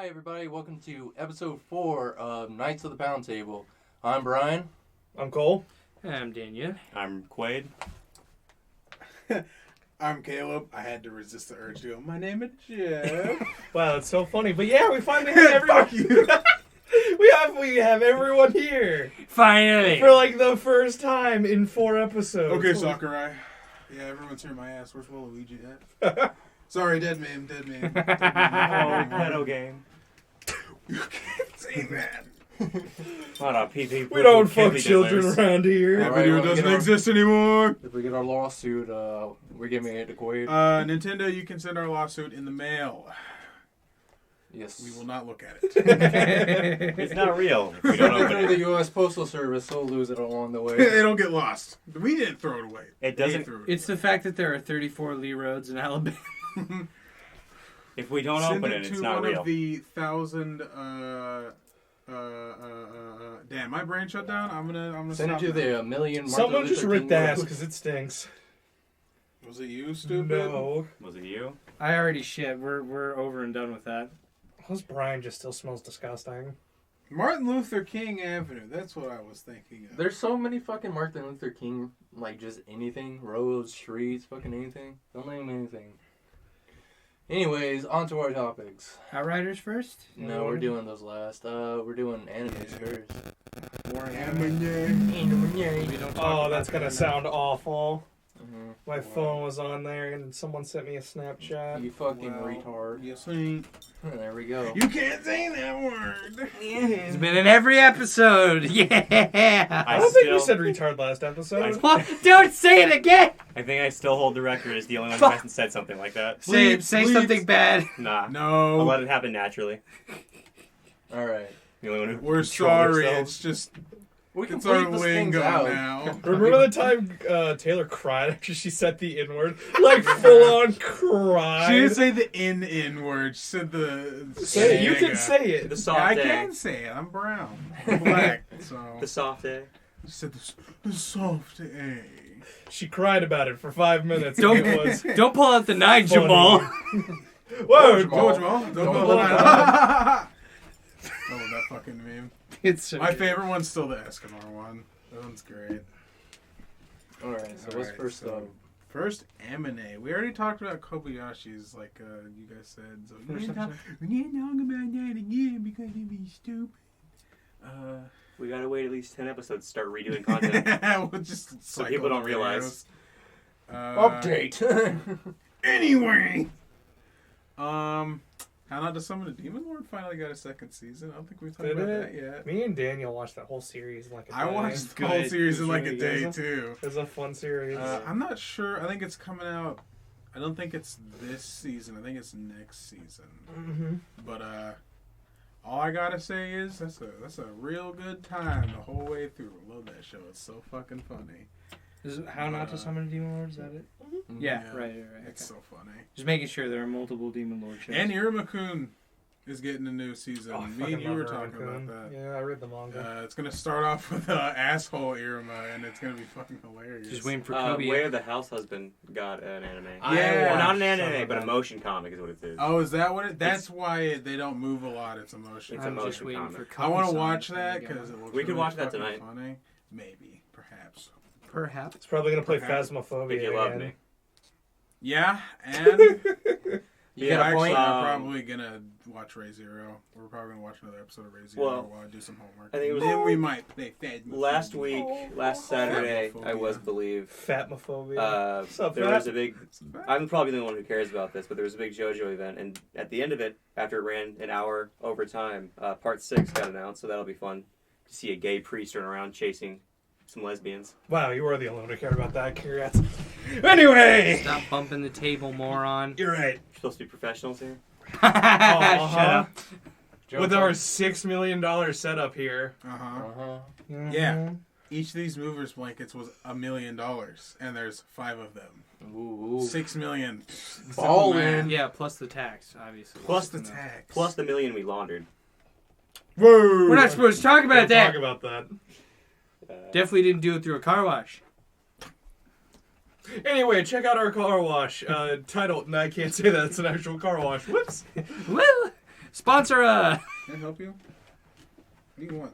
Hi, everybody. Welcome to episode 4 of Knights of the Pound Table. I'm Bryan. I'm Cole. I'm Daniel. I'm Quaid. I'm Caleb. I had to resist the urge to go, my name is Jeff. Wow, that's so funny. But yeah, we finally have everyone. Fuck you. we have everyone here Finally! for like the first time in 4 episodes. Okay, Sakurai. Yeah, everyone's hearing my ass. Where's Waluigi at? Sorry, dead meme. Oh, pedo game. You can't say that. What up, PP? We don't fuck children around here. That Alright, video well, doesn't get our- exist anymore. If we get our lawsuit, we're giving it to Quaid. Nintendo, you can send our lawsuit in the mail. Yes. We will not look at it. It's not real. We We don't don't open through the it. U.S. Postal Service, so we'll lose it along the way. They don't get lost. We didn't throw it away. It They doesn't- threw it It's the fact that there are 34 Lee roads in Alabama. If we don't Send open it it, to it's not one real. of the 1,000. Damn, my brain shut down. I'm gonna Send it stop to now. the million Martin Someone Luther just King ripped ass roads. because it stinks. Was it you, stupid? No. Was it you? I already shit. We're over and done with that. How's Brian just still smells disgusting? Martin Luther King Avenue. That's what I was thinking of. There's so many fucking Martin Luther King, like just anything, roads, streets, fucking anything. Don't name anything. Anyways, on to our topics. Outriders first? No, we're doing those last. We're doing animes first. Boring Anime. We don't talk Oh, about that's gonna that sound awful. Mhm. My phone was on there and someone sent me a Snapchat. You fucking Well, retard. Yes, ain't. There we go. You can't say that word. It's been in every episode. Yeah. I don't think we said retard last episode. What? Don't say it again. I think I still hold the record as the only one who Fuck. hasn't said something like that. Say Bleep. something bad. Nah. I'll No. let it happen naturally. Alright. The only one who We're controls sorry. themselves. It's just We can it's our bleep this things lingo out. now. Remember the time Taylor cried after she said the N-word? Like, full-on cried. She didn't say the N word. She said the. Say it. You can nigga. say it. The Yeah, soft I A. can say it. I'm brown. I'm black. So. The soft A. She said the soft A. She cried about it for 5 minutes. Don't- It was Don't pull out the knife, Jamal. Whoa, Jamal. Jamal. Don't Don't go pull that. Oh, that fucking meme. It's so My good. favorite one's still the Eskimar one. That one's great. Alright, so what's Alright, first so- though? First, M&A. We already talked about Kobayashi's, like you guys said. So we First didn't talk about that again because it'd be stupid. We gotta wait at least 10 episodes to start redoing content. We'll just So people don't realize. Update! Anyway, How Not to Summon a Demon Lord finally got a second season. I don't think we've talked Did about it? that yet. Me and Daniel watched that whole series in like a day. I watched the Good. whole series in Did like you a day guys? too. It was a fun series. I'm not sure. I think it's coming out. I don't think it's this season. I think it's next season. Mm-hmm. But all I gotta say is that's a real good time the whole way through. Love that show. It's so fucking funny. Is it How Not to Summon a Demon Lord? Is that it? Mhm. Yeah, Yeah, right. It's Okay. so funny. Just making sure there are multiple Demon Lord shows. And Iruma-kun is getting a new season. Oh, I Me fucking and you were love talking Raccoon. about that. Yeah, I read the manga. It's gonna start off with asshole Iruma, and it's gonna be fucking hilarious. Just waiting for Kobe. Where the House Husband got an anime. Yeah. Well, not an Son anime, of but a- a motion comic is what it is. Oh, is that what it? That's why they don't move a lot. It's emotion. It's a I'm just motion waiting comic. for I Kobe. want to watch that because it looks. We could really watch that fucking tonight. Funny. Maybe, perhaps. Perhaps. It's probably gonna play Perhaps. Phasmophobia If you love again. me. Yeah, and You got a actually, point? we're probably gonna watch Ray Zero. We're probably gonna watch another episode of Ray Zero Well, while I do some homework. I think it was- then we might play Fed. Last week, last Saturday, I was Phasmophobia. believe. Fatmophobia. What's up, There Fat? was a big. I'm probably the only one who cares about this, but there was a big JoJo event, and at the end of it, after it ran an hour over time, Part 6 got announced, so that'll be fun to see a gay priest run around chasing some lesbians. Wow, you are the only one who cared about that. Congrats. Anyway, Stop bumping the table, moron. you're right. We're supposed to be professionals here. Shut up. With our $6 million setup here. Uh-huh. Mhm. Yeah. Each of these movers blankets was $1 million, and there's 5 of them. Ooh. 6 million. Ball Simple math. in. Yeah, plus the tax, obviously. Plus the No. tax. Plus the million we laundered. Whoa! We're not supposed to talk about Don't that. talk about that. Definitely didn't do it through a car wash. Anyway, check out our car wash. Title. No, I can't say that. It's an actual car wash. Whoops. Woo! Sponsor Can I help you? What do you want?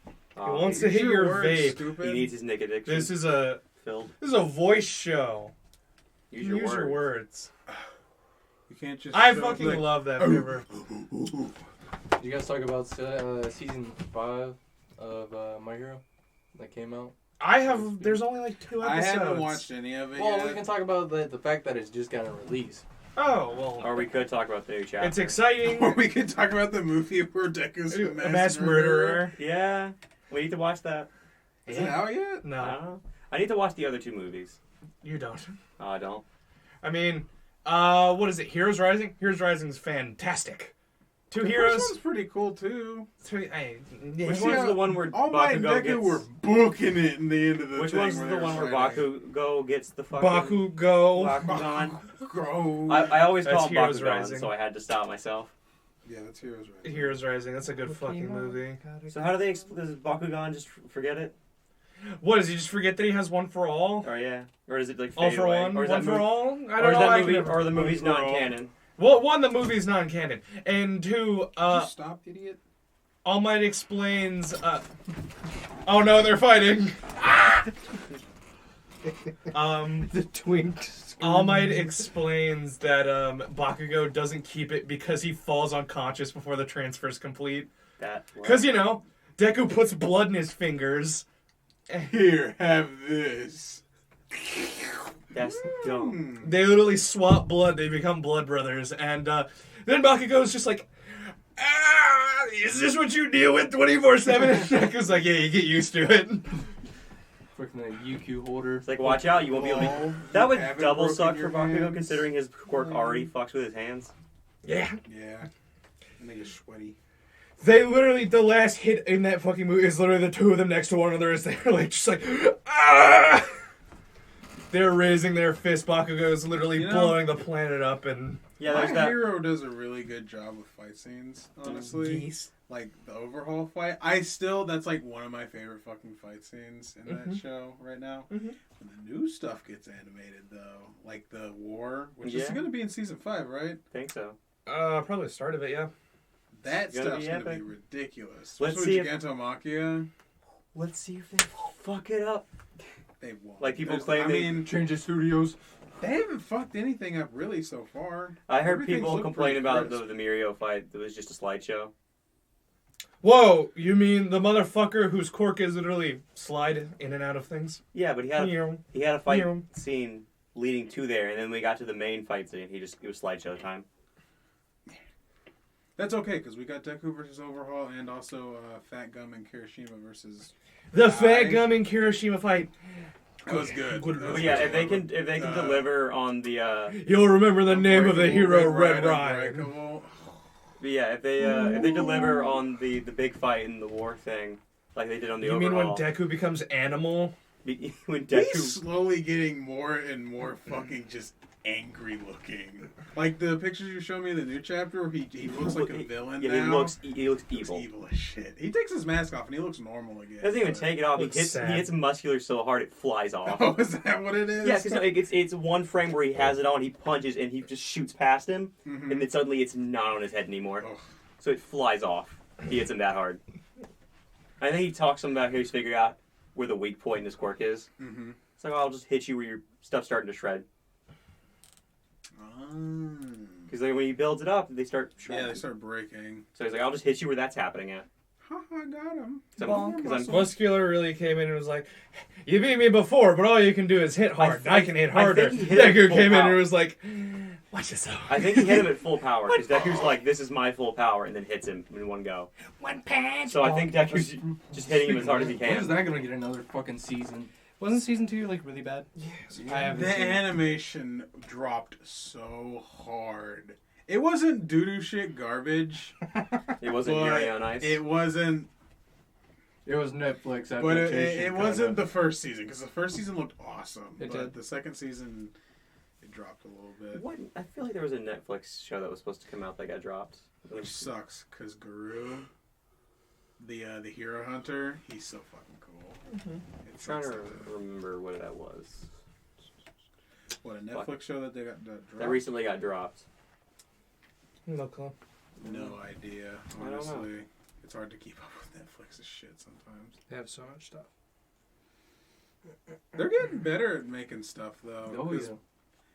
He wants to hit Use your words, vape. Stupid. He needs his Nick addiction This is a filled. voice show. Use your words. words. You can't just. I fucking love that paper. You guys talk about season 5 of My Hero that came out? There's only like 2 episodes. I haven't watched any of it Well, yet. we can talk about the fact that it's just gotten released. Oh, well. Or we could talk about the new chapter. It's exciting. Or we could talk about the movie where Deku's A a mass murderer. Yeah, we need to watch that. Is it out yet? I don't No, know. I need to watch the other 2 movies. you don't. Oh, I don't. I mean, what is it? Heroes Rising? Heroes Rising is fantastic. 2 The heroes. first one's pretty cool too. Which Which one's the one where All Might and Bakugo Deku gets... were booking it in the end of the Which thing. one's the one where Bakugo gets the fucking... Bakugo. Bakugan? Bakugo. I always That's call him Heroes Bakugan, Rising. so I had to stop myself. Yeah, that's Heroes Rising. Heroes Rising. That's a good fucking movie. So how do they does Bakugan just forget it? What, does he just forget that he has one for all? Or yeah? Or is it like All fade for away? one? Or is One that for movie, all? I or don't is know. that I movie, can never... or the movie's One for all. non-canon? Well, 1, the movie's non-canon. And 2, Did you stop, idiot? All Might explains, oh no, they're fighting! the twinks. All Might explains that, Bakugo doesn't keep it because he falls unconscious before the transfer's complete. That. Because, Deku puts blood in his fingers. Here, have this. That's dumb. They literally swap blood, they become blood brothers, and, then Bakugo's just like, is this what you deal with 24/7? And Deku's like, yeah, you get used to it. Freaking UQ holder. It's like, watch out, you won't be able to... Ball, That you would haven't double broken suck for your Bakugo, hands. considering his quirk already fucks with his hands. Yeah. Yeah. And they get sweaty. They literally, the last hit in that fucking movie is literally the 2 of them next to one another as they're like, just like, ah! They're raising their fist. Bakugo's literally blowing the planet up, and... Yeah, My there's that. Hero does a really good job with fight scenes, honestly. Like, the overhaul fight. That's like one of my favorite fucking fight scenes in that show right now. Mhm. When the new stuff gets animated, though, like the war, which is Yeah. going to be in season 5, right? I think so. Probably the start of it, yeah. That It's gonna stuff's be going to be epic. ridiculous. Let's Especially see with Gigantomachia. Let's see if they fuck it up. They won't. Like, people There's- claim I they- mean, Change the studios. they haven't fucked anything up really so far. I heard Everything's people looked complain pretty about crisp. the Mirio fight that was just a slideshow. Whoa, you mean the motherfucker whose cork is literally slide in and out of things? Yeah, but he had a fight Yeah. scene leading to there, and then we got to the main fight scene. It was slideshow time. That's okay, because we got Deku versus Overhaul and also Fat Gum and Kirishima versus... The Fat Gum and Kirishima fight. That was good. Good. That was But yeah, good. if they can deliver on the You'll remember the name of the hero, Red Ryan. Ryan. but yeah, if they deliver on the big fight in the war thing, like they did on the You mean when overhaul. Deku becomes animal? When He's Deku slowly getting more and more fucking just angry looking. Like the pictures you showed me in the new chapter where he looks like a villain yeah, now. he looks He looks evil. evil as shit. He takes his mask off and he looks normal again. He doesn't even but- take it off. He Looks hits sad. muscular so hard it flies off. Oh, is that what it is? Yeah, because it's one frame where he has it on, he punches, and he just shoots past him, Mhm. and then suddenly it's not on his head anymore. Ugh. So it flies off. He hits him that hard. I think he talks something about how he's figured out where the weak point in his quirk is. Mm-hmm. It's like, oh, I'll just hit you where your stuff's starting to shred. Because when he builds it up, they start shredding. Yeah, they start breaking. So he's like, I'll just hit you where that's happening at. Ha, I got him. So, Bonk. 'cause I'm- Muscular really came in and was like, you beat me before, but all you can do is hit hard. I can hit I harder. think he hit it Deku full came in power. and was like, watch yourself. I think he hit him at full power, because Deku's like, this is my full power, and then hits him in one go. One punch. So I think Deku's just hitting him as hard as he When is can. that gonna get another fucking season? Wasn't season 2 like really bad? I haven't The seen it. animation dropped so hard. It wasn't doo-doo shit garbage. It wasn't but Yuri on Ice. It wasn't. It was Netflix But adaptation. it wasn't the first season, because the first season looked awesome. It but did. the second season, it dropped a little bit. What? I feel like there was a Netflix show that was supposed to come out that got dropped. Which sucks, because Guru, the hero hunter, he's so fucking cool. Mm-hmm. It I'm trying sucks to that- remember what that was. What, a Netflix show that they got dropped? That recently got dropped. No clue. No idea. I don't know. Honestly, it's hard to keep up with Netflix's shit sometimes. They have so much stuff. They're getting better at making stuff though. Oh 'cause, yeah.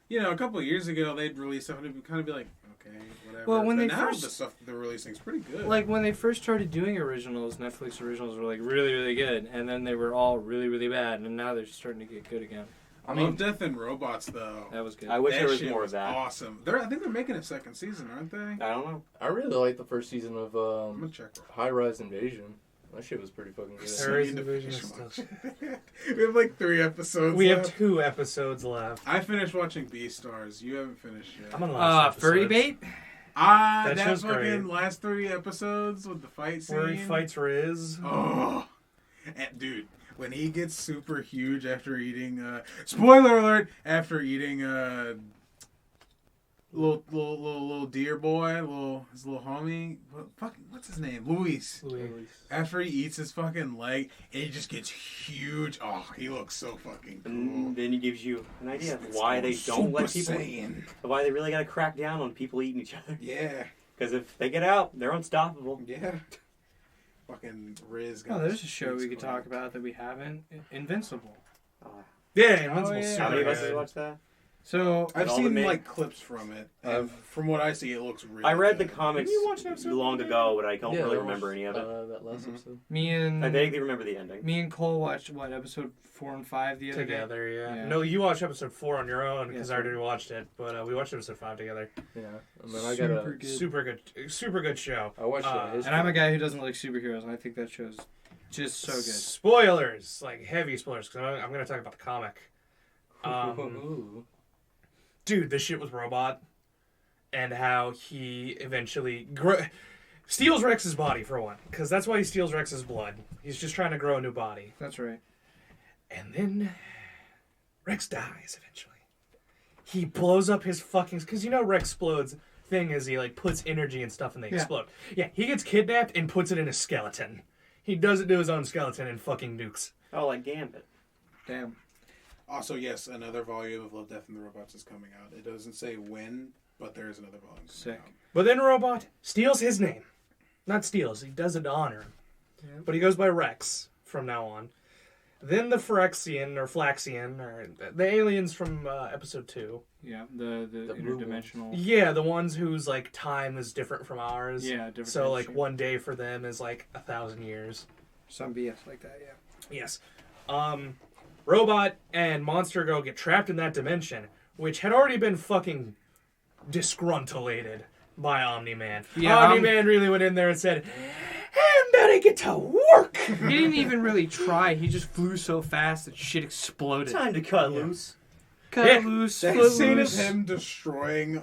You know, a couple of years ago they'd release stuff and it'd kind of be like, okay, whatever. Well, when but they now first- the stuff that they're releasing is pretty good. Like when they first started doing originals, Netflix originals were like really, really good, and then they were all really, really bad, and now they're starting to get good again. I mean, Love, Death, and Robots though. That was good. I wish That there was shit more of that. Awesome. I think they're making a second season, aren't they? I don't know. I really liked the first season of I'm gonna check. High Rise Invasion. That shit was pretty fucking good. There is Need to Invasion finish of watching it. We have like 3 episodes. We have left. 2 episodes left. I finished watching Beastars. You haven't finished yet. I'm on the last Furry episode. bait? That show's fucking great. last 3 episodes with the fight scene. Where he fights Riz. Oh, and dude, when he gets super huge after eating, spoiler alert, after eating little deer boy, his little homie, what's his name, Luis. After he eats his fucking leg, and he just gets huge. Oh, he looks so fucking cool. And then it gives you an idea of why they don't let people. Why they really got to crack down on people eating each other. Yeah, Because if they get out, they're unstoppable. yeah. Fucking Riz. got Oh, there's his a show we face could cracked. talk about that we haven't. Invincible. Yeah, Invincible's yeah. super How many of us good. have watched that? So I've all the seen main- like clips from it, and from what I see, it looks really. I read the good. comics Didn't you watch an episode long of it? ago, but I don't Yeah, really that remember was, any of it. That last episode. me and I vaguely remember the ending. me and Cole watched episode 4 and 5 the other day. Together, yeah. Yeah. No, you watched episode 4 on your own because Yeah, I already watched it, but we watched episode 5 together. Yeah. And then I got a. Good. Super good show. I watched it. And I'm a guy who doesn't like superheroes, and I think that show's just so good. Spoilers, like heavy spoilers, because I'm going to talk about the comic. Ooh. Dude, this shit with Robot, and how he eventually steals Rex's body for one, because that's why he steals Rex's blood. He's just trying to grow a new body, That's right. and then Rex dies eventually. He blows up his fucking, because you know Rex explodes. Thing is, he like puts energy and stuff, and they explode. Yeah, he gets kidnapped and puts it in a skeleton. He does it to his own skeleton and fucking nukes. Oh, like Gambit. Damn. Also, yes, another volume of Love, Death, and the Robots is coming out. It doesn't say when, but there is another volume coming Sick. out. But then Robot steals his name. Not steals, he does it to honor him. Yeah. But he goes by Rex from now on. Then the Phyrexian, or Flaxian, or the aliens from episode 2. Yeah, the blue ones. interdimensional. Yeah, the ones whose like time is different from ours. Yeah, different. So like shit. one day for them is like 1,000 years. Some BS like that. Yeah. Yes. Robot and Monster Girl get trapped in that dimension, which had already been fucking disgruntulated by Omni-Man. Yeah, Omni-Man really went in there and said, "I'm gonna get to work." He didn't even really try. He just flew so fast that shit exploded. Time to cut loose. Cut Yeah. loose. That foot scene of loose. him destroying,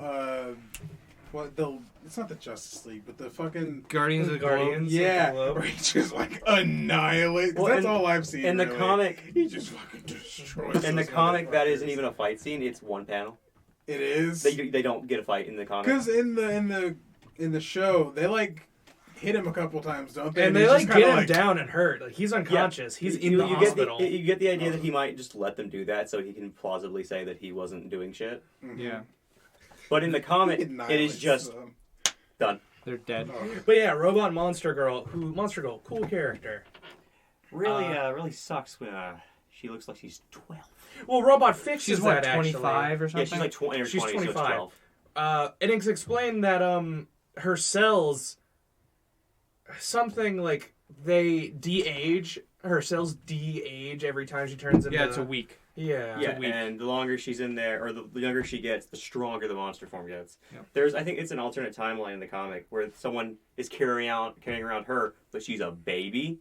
it's not the Justice League, but the fucking... Guardians of the Guardians. Yeah, Globe. where he just like annihilate. Well, That's in- all I've seen. In the really. comic, he just fucking destroys. in the those comic, that isn't motherfuckers. even a fight scene. It's one panel. It is They don't get a fight in the comic. because in the show they like hit him a couple times, don't they? And they he's like just get kinda him down and hurt. Like he's unconscious. He's in the hospital. You get the idea that he might just let them do that so he can plausibly say that he wasn't doing shit. Mhm. Yeah, But in the comic, He it is annihilates just them. done. they're dead. Oh. But yeah, Robot Monster Girl, cool character. Really sucks when she looks like she's 12. Well, Robot fixes She's what, that 25 or Yeah, something? she's like 20 or She's 20, so it's 25. 12. And it's explained that her cells, something like they de-age. Her cells de-age every time she turns into. Yeah, it's a week. Yeah. Yeah, week. and the longer she's in there, or the younger she gets, the stronger the monster form gets. Yep. I think it's an alternate timeline in the comic where someone is carrying around her, but she's a baby,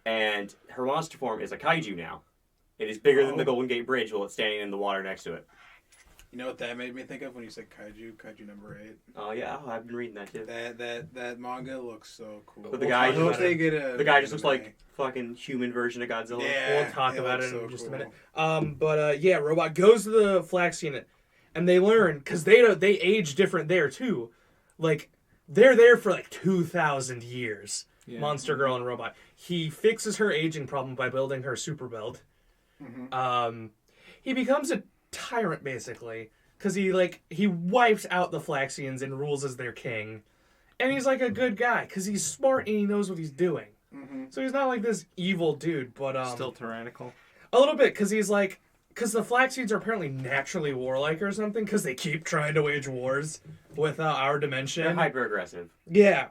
and her monster form is a kaiju now. It is bigger than the Golden Gate Bridge while it's standing in the water next to it. You know what that made me think of when you said kaiju number 8? Oh yeah, I've been reading that too. That manga looks so cool. But the guy I hope just- they get a. The guy just looks like fucking human version of Godzilla. Yeah, We'll talk about looks it in so just a cool. minute. But yeah, Robot goes to the Flaxian, and they learn because they age different there too. Like they're there for like 2,000 years. Yeah. Monster Girl and Robot. He fixes her aging problem by building her super build. Mhm. He becomes a tyrant basically because he wipes out the Flaxians and rules as their king, and he's like a good guy because he's smart and he knows what he's doing. Mm-hmm. So he's not like this evil dude, but Still tyrannical. a little bit because because the Flaxians are apparently naturally warlike or something because they keep trying to wage wars with our dimension. They're hyper aggressive. Yeah.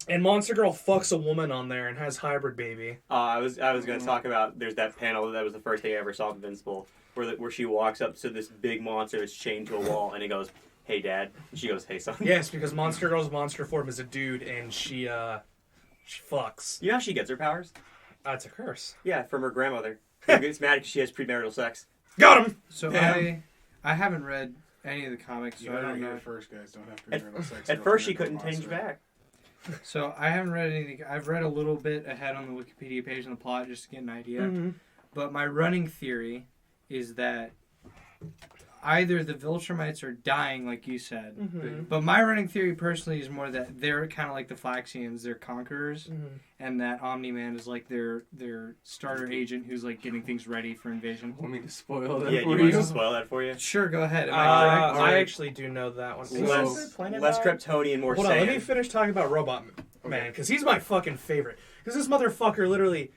And Monster Girl fucks a woman on there and has hybrid baby. I was going to talk about. There's that panel that was the first thing I ever saw of Invincible, where she walks up to this big monster that's chained to a wall, and he goes, "Hey, Dad," and she goes, "Hey, son." Yes, because Monster Girl's monster form is a dude, and she fucks. You know how she gets her powers? That's a curse. Yeah, from her grandmother. She gets mad because she has premarital sex. Got him. So Yeah. I haven't read any of the comics, so You I heard don't it know. here first, guys. Don't have premarital sex. At first, she couldn't change back. So I haven't read anything. I've read a little bit ahead on the Wikipedia page on the plot just to get an idea. Mm-hmm. But my running theory is that either the Viltrumites are dying, like you said. Mm-hmm. But my running theory personally is more that they're kind of like the Flaxians, they're conquerors, Mm-hmm. and that Omni-Man is like their starter agent who's like getting things ready for invasion. Want me to spoil that Yeah, for you want to spoil that for you? Sure, go ahead. Am I correct? I actually do know that one. Less Kryptonian, more Hold on, let Saiyan. me finish talking about Robot Man, because he's my fucking favorite. Because this motherfucker literally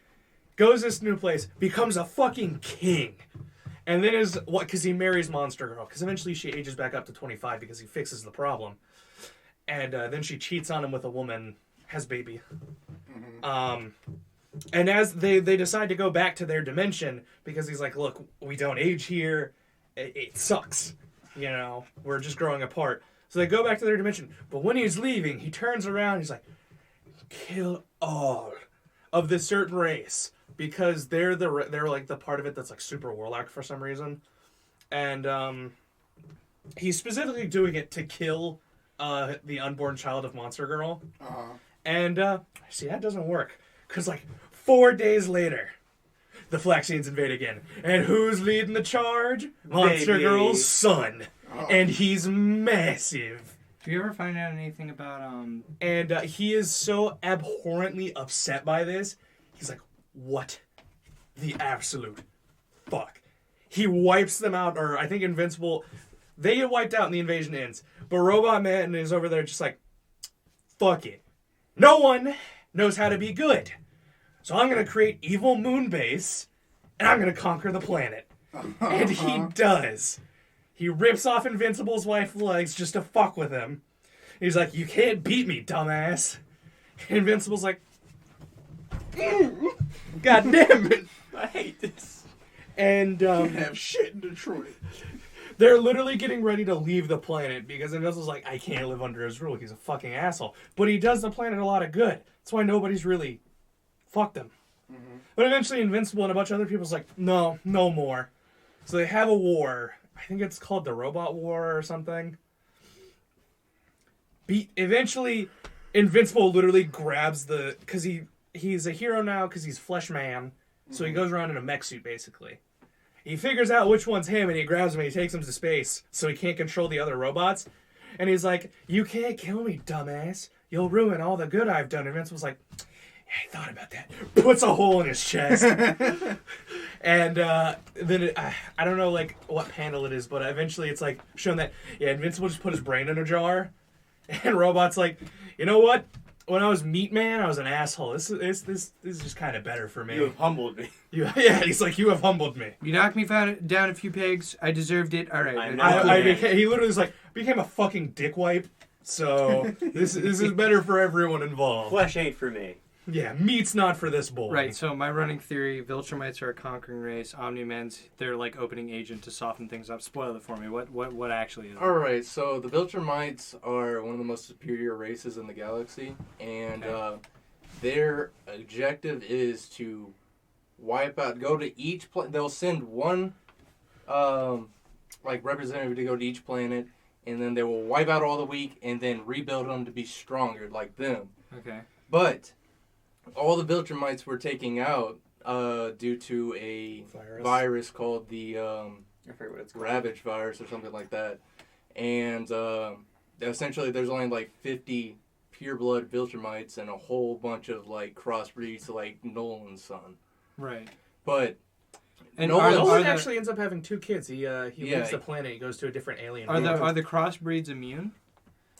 goes to this new place, becomes a fucking king. And then because he marries Monster Girl. Because eventually she ages back up to 25 because he fixes the problem. And then she cheats on him with a woman, has baby. Mm-hmm. And as they decide to go back to their dimension, because he's like, look, we don't age here. It sucks. You know, we're just growing apart. So they go back to their dimension. But when he's leaving, he turns around. He's like, kill all of this certain race. Because they're like the part of it that's like super warlock for some reason. And he's specifically doing it to kill the unborn child of Monster Girl. Uh-huh. And see, that doesn't work. Because like 4 days later, the Flaxians invade again. And who's leading the charge? Monster Baby. Girl's son. Oh. And he's massive. Do you ever find out anything about And he is so abhorrently upset by this. He's like, what the absolute fuck? He wipes them out, or I think Invincible, they get wiped out and the invasion ends. But Robot Man is over there just like, fuck it. No one knows how to be good. So I'm going to create evil moon base, and I'm going to conquer the planet. And he does. He rips off Invincible's wife's legs just to fuck with him. He's like, you can't beat me, dumbass. And Invincible's like, God damn it. I hate this. And Have shit in Detroit. they're literally getting ready to leave the planet because Invincible's like, I can't live under his rule. He's a fucking asshole. But he does the planet a lot of good. That's why nobody's really fucked him. Mm-hmm. But eventually Invincible and a bunch of other people's like, no more. So they have a war. I think it's called the Robot War or something. Eventually, Invincible literally grabs because he's a hero now because he's Flesh Man. So he goes around in a mech suit, basically. He figures out which one's him, and he grabs him and he takes him to space so he can't control the other robots. And he's like, you can't kill me, dumbass. You'll ruin all the good I've done. And Invincible's like, yeah, I thought about that. Puts a hole in his chest. And then I don't know like what panel it is, but eventually it's like shown that, yeah, Invincible just put his brain in a jar. And Robot's like, you know what? When I was Meat Man, I was an asshole. This is just kind of better for me. You have humbled me. Yeah, he's like, you have humbled me. you knocked me down a few pegs. I deserved it. All right. I'm not- He literally was like, became a fucking dick wipe. So this is better for everyone involved. Flesh ain't for me. Yeah, meat's not for this boy. Right, so my running theory, Viltrumites are a conquering race, Omni-Men's, they're like opening agent to soften things up. Spoil it for me. What actually is it? Alright, so the Viltrumites are one of the most superior races in the galaxy, and their objective is to wipe out, go to each planet. They'll send one representative to go to each planet, and then they will wipe out all the weak and then rebuild them to be stronger like them. Okay. But all the Viltrumites were taken out due to a virus called the I forget what it's called. Ravage virus or something like that. And essentially there's only like 50 pureblood Viltrumites and a whole bunch of like crossbreeds like Nolan's son. Right. But And Nolan the- actually ends up having 2 kids. He leaves the planet. He goes to a different alien. Are the crossbreeds immune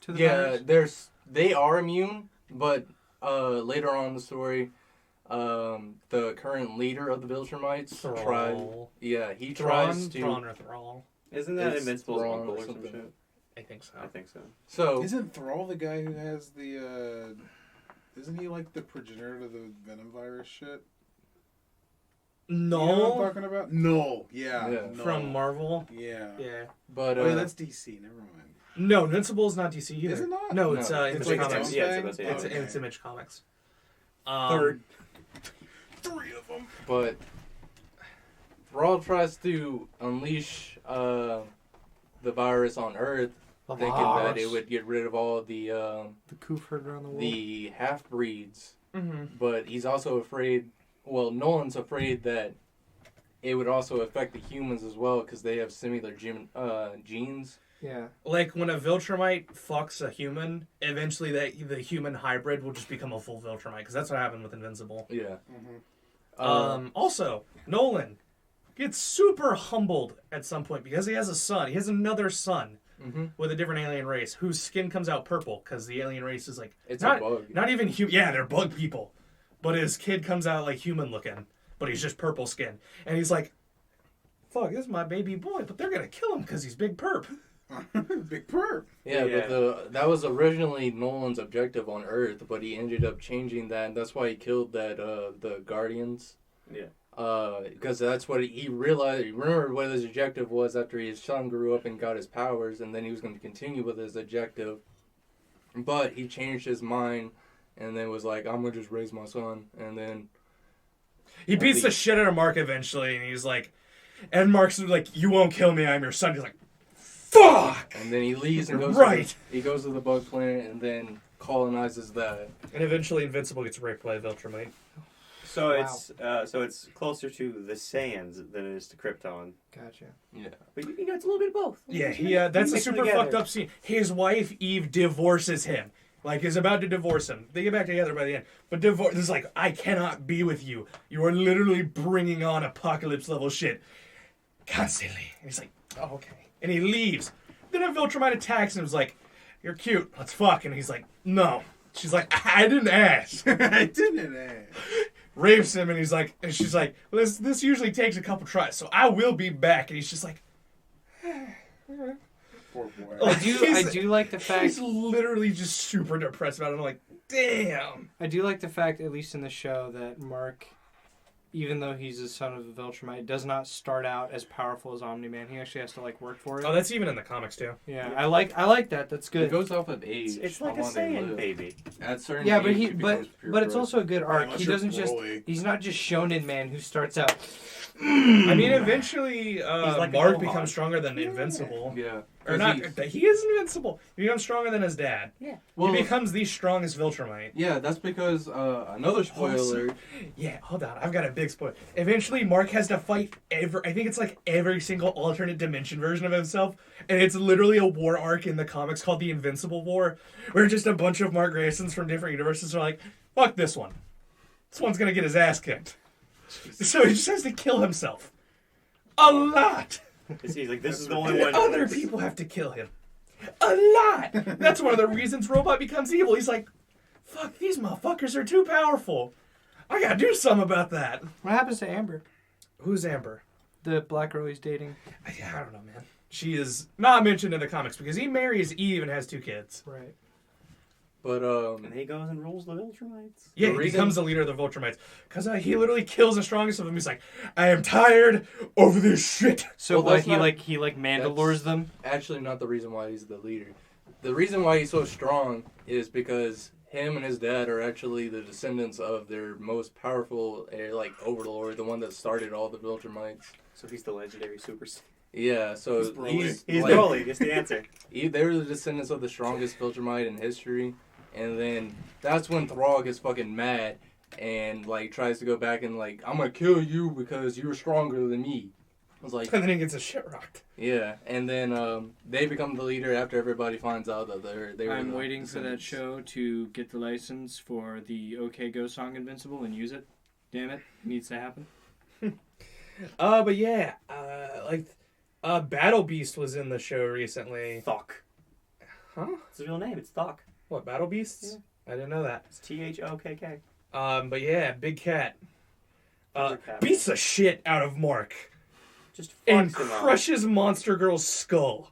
to the virus? they are immune, but later on in the story, the current leader of the Viltrumites he tries to. Thrawn or Thrall. Isn't that It's Invincible's Thrawn uncle or or some something. shit? I think so. I think so. So Isn't Thrall the guy who has the? Isn't he like the progenitor to the Venom virus shit? You know what I'm No, talking about? No. Yeah. Yeah. No. from Marvel. Yeah. Yeah. but Oh, yeah, that's DC. Never mind. No, Invincible is not DC either. Is it not? No, it's No. Image It's like its Comics. own Yeah, it's thing? about to- It's, Okay. it's Image Comics. Third. 3 of them. But Thrall tries to unleash the virus on Earth, thinking that it would get rid of all the Coof heard around the world. the half breeds. Mm-hmm. But he's also afraid. Well, Nolan's afraid that it would also affect the humans as well because they have similar genes. Yeah. Like when a Viltrumite fucks a human, eventually the human hybrid will just become a full Viltrumite because that's what happened with Invincible. Yeah. Also, Nolan gets super humbled at some point because he has a son. He has another son with a different alien race whose skin comes out purple because the alien race is like It's not, a bug. Not even human. Yeah, they're bug people, but his kid comes out like human looking, but he's just purple skin, and he's like, "Fuck, this is my baby boy," but they're gonna kill him because he's big perp. Big perp. Yeah, Yeah. but that was originally Nolan's objective on Earth, but he ended up changing that, and that's why he killed that the Guardians. Yeah. Because that's what he realized. Remember what his objective was after his son grew up and got his powers, and then he was going to continue with his objective. But he changed his mind, and then was like, "I'm gonna just raise my son," and then He beats the shit out of Mark eventually, and he's like, and Mark's like, "You won't kill me, I'm your son." He's like, "Fuck!" and then he leaves and goes. Right. He goes to the bug planet and then colonizes that. And eventually, Invincible gets raped by a Viltrumite. So it's closer to the Saiyans than it is to Krypton. Gotcha. Yeah. But you know, it's a little bit of both. Yeah, that's a Mix them super together. fucked up scene. His wife Eve divorces him, like is about to divorce him. They get back together by the end, but divorce is like, "I cannot be with you. You are literally bringing on apocalypse level shit constantly." And he's like, "Oh, okay," and he leaves. Then a Viltrumite attacks him. And is like, "You're cute. Let's fuck." And he's like, "No." She's like, "I didn't ask." I didn't. Rapes him, and he's like, and she's like, well, this usually takes a couple tries, so I will be back. And he's just like, Poor boy. Oh, I do like the fact. he's literally just super depressed about it. I'm like, damn. I do like the fact, at least in the show, that Mark, even though he's the son of a Viltrumite, does not start out as powerful as Omni-Man. He actually has to work for it. Oh, that's even in the comics too. Yeah, I like that. That's It good. goes off of age. It's like how a long they Saiyan live. baby. At certain Yeah, but age, he it but becomes pure but it's growth. also a good arc. Unless He you're doesn't just Broly. he's not just Shonen Man who starts out. I mean, eventually, like a Mark Gohan. becomes stronger than Invincible. Yeah. Or not, he is invincible. He becomes stronger than his dad. Yeah. Well, He becomes the strongest Viltrumite. yeah, that's because another spoiler. Yeah, hold on. I've got a big spoiler. Eventually, Mark has to fight I think it's like every single alternate dimension version of himself. And it's literally a war arc in the comics called the Invincible War, where just a bunch of Mark Graysons from different universes are like, fuck this one. This one's going to get his ass kicked. So he just has to kill himself. A lot. He's like, this is the only one. Other people have to kill him. A lot. That's one of the reasons Robot becomes evil. He's like, fuck, these motherfuckers are too powerful. I gotta do something about that. What happens to Amber, Who's Amber? the black girl he's dating? I don't know, man. She is not mentioned in the comics because he marries Eve and has 2 kids. Right. But And he goes and rules the Viltrumites. Yeah, The he reason- becomes the leader of the Viltrumites. Because he literally kills the strongest of them. He's like, I am tired over this shit. So Well, what? that's He not- Mandalores them. actually not the reason why he's the leader. The reason why he's so strong is because him and his dad are actually the descendants of their most powerful, overlord, the one that started all the Viltrumites. So he's the legendary Super Saiyan. Yeah, so He's Broly. He's like, Broly. It's the answer. They were the descendants of the strongest Viltrumite in history, and then that's when Thrall gets fucking mad and tries to go back and I'm gonna kill you because you're stronger than me. I was like, And then he gets a shit rocked. yeah, and then they become the leader after everybody finds out that they were. I'm the waiting for that descendants. show to get the license for the OK Go song Invincible and use it. Damn it. It needs to happen. But yeah, Battle Beast was in the show recently. Thok. Huh? It's his real name. It's Thok. What, Battle Beasts? I didn't know that. It's THOKK. But yeah, Big Cat. Cat. Beats the shit out of Mark. Just And fucks him up. crushes Monster Girl's skull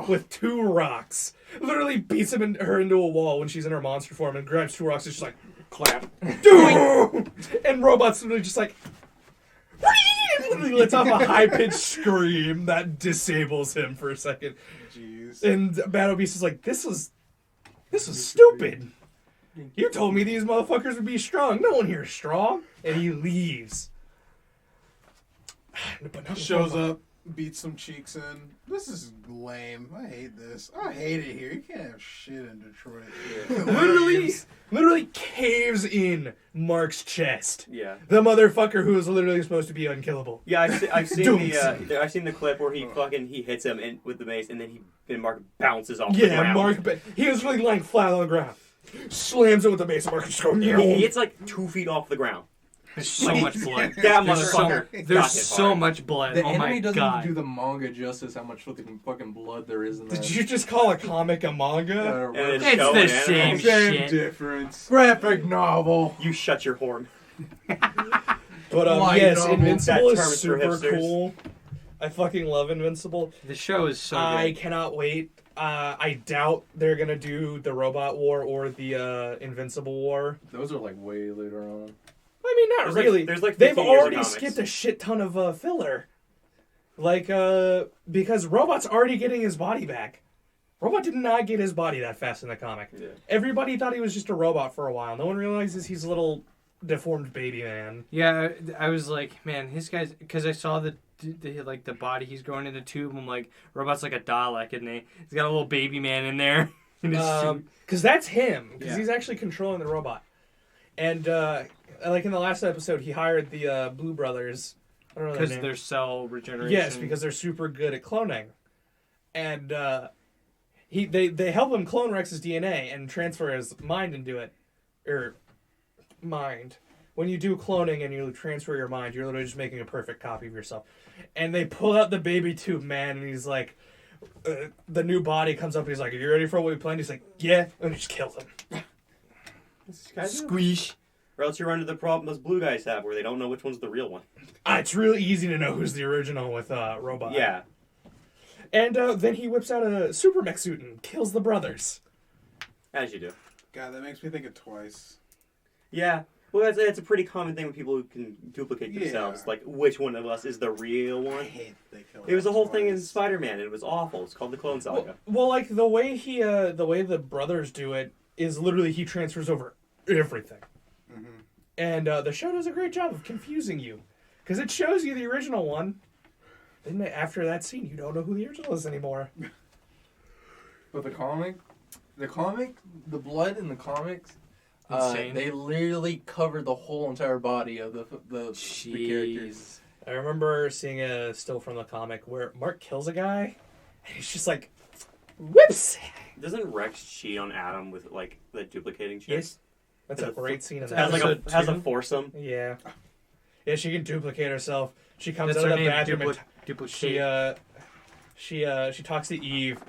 with 2 rocks. Literally beats her into a wall when she's in her monster form and grabs 2 rocks and she's like, Clap. and Robot's literally just like, literally lets off a high-pitched scream that disables him for a second. Jeez. And Battle Beast is like, this was stupid. You told me these motherfuckers would be strong. No one here is strong. And he leaves. But Shows up, beats some cheeks in. This is lame. I hate this. I hate it here. You can't have shit in Detroit. literally caves in Mark's chest. Yeah. The motherfucker who is literally supposed to be unkillable. Yeah, I've seen Dooms. I've seen the clip where he hits him with the mace and then Mark bounces off the Yeah, ground. Mark. He was really lying flat on the ground. Slams it with the mace. And Mark just goes. It's like 2 feet off the ground. There's so much blood. That There's motherfucker. There's so much blood. The Oh my anime doesn't god. even do the manga justice how much fucking blood there is in that. Did you just call a comic a manga? And It's show the and same anime. Same shit. difference. graphic novel? You shut your horn. But Light yes, novel. Invincible That is term is for super hipsters. cool. I fucking love Invincible. The show is so I good. cannot wait. I doubt they're gonna do the Robot War or the Invincible War. Those are like way later on. I mean, not really. There's like They've 15 years of already comics. skipped a shit ton of filler. Because Robot's already getting his body back. Robot did not get his body that fast in the comic. Yeah. Everybody thought he was just a robot for a while. No one realizes he's a little deformed baby man. Yeah, I was like, man, his guy's because I saw the body he's going in the tube. I'm like, Robot's like a Dalek, isn't he? He's got a little baby man in there. In his suit. Because that's him. Because Yeah. he's actually controlling the robot. And like in the last episode, he hired the Blue Brothers. I don't know their Because name. their cell regeneration. Yes, because they're super good at cloning. And they help him clone Rex's DNA and transfer his mind into it. Or mind. When you do cloning and you transfer your mind, you're literally just making a perfect copy of yourself. And they pull out the baby tube man, and he's like, the new body comes up, and he's like, are you ready for what we planned? He's like, yeah. And he just kills him. Squeesh. Or else you run into the problem those blue guys have where they don't know which one's the real one. It's really easy to know who's the original with Robot. Yeah. And then he whips out a super mech suit and kills the brothers. As you do. God, that makes me think of Twice. Yeah. Well, that's a pretty common thing with people who can duplicate themselves. Yeah. Like, which one of us is the real I one? hate they kill It was a whole thing in Twice. Spider-Man, and it was awful. It's called the Clone Saga. Well, like the way the brothers do it is literally he transfers over everything. Mhm. And the show does a great job of confusing you. Because it shows you the original one. Then after that scene, you don't know who the original is anymore. But the blood in the comics, Insane. they literally covered the whole entire body of the characters. Jeez. I remember seeing a still from the comic where Mark kills a guy, and he's just like, whoops! Doesn't Rex cheat on Adam with, like, the duplicating shit? Yes. That's a great scene in the Has, like, episode. has a foursome. Yeah. Yeah, she can duplicate herself. She comes That's out her of the name. bathroom and Duplicate. she talks to Eve.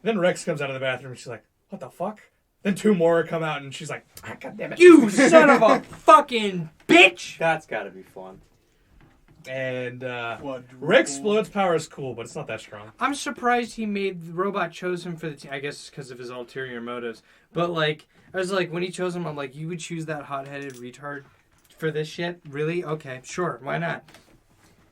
Then Rex comes out of the bathroom and she's like, what the fuck? Then 2 more come out and she's like, God damn it. You son of a fucking bitch! That's gotta be fun. And Quadruple. Rex Explod's power is cool, but it's not that strong. I'm surprised he made the robot chose him for the team. I guess because of his ulterior motives. But like, I was like, when he chose him, I'm like, you would choose that hot-headed retard for this shit? Really? Okay, sure. Why not?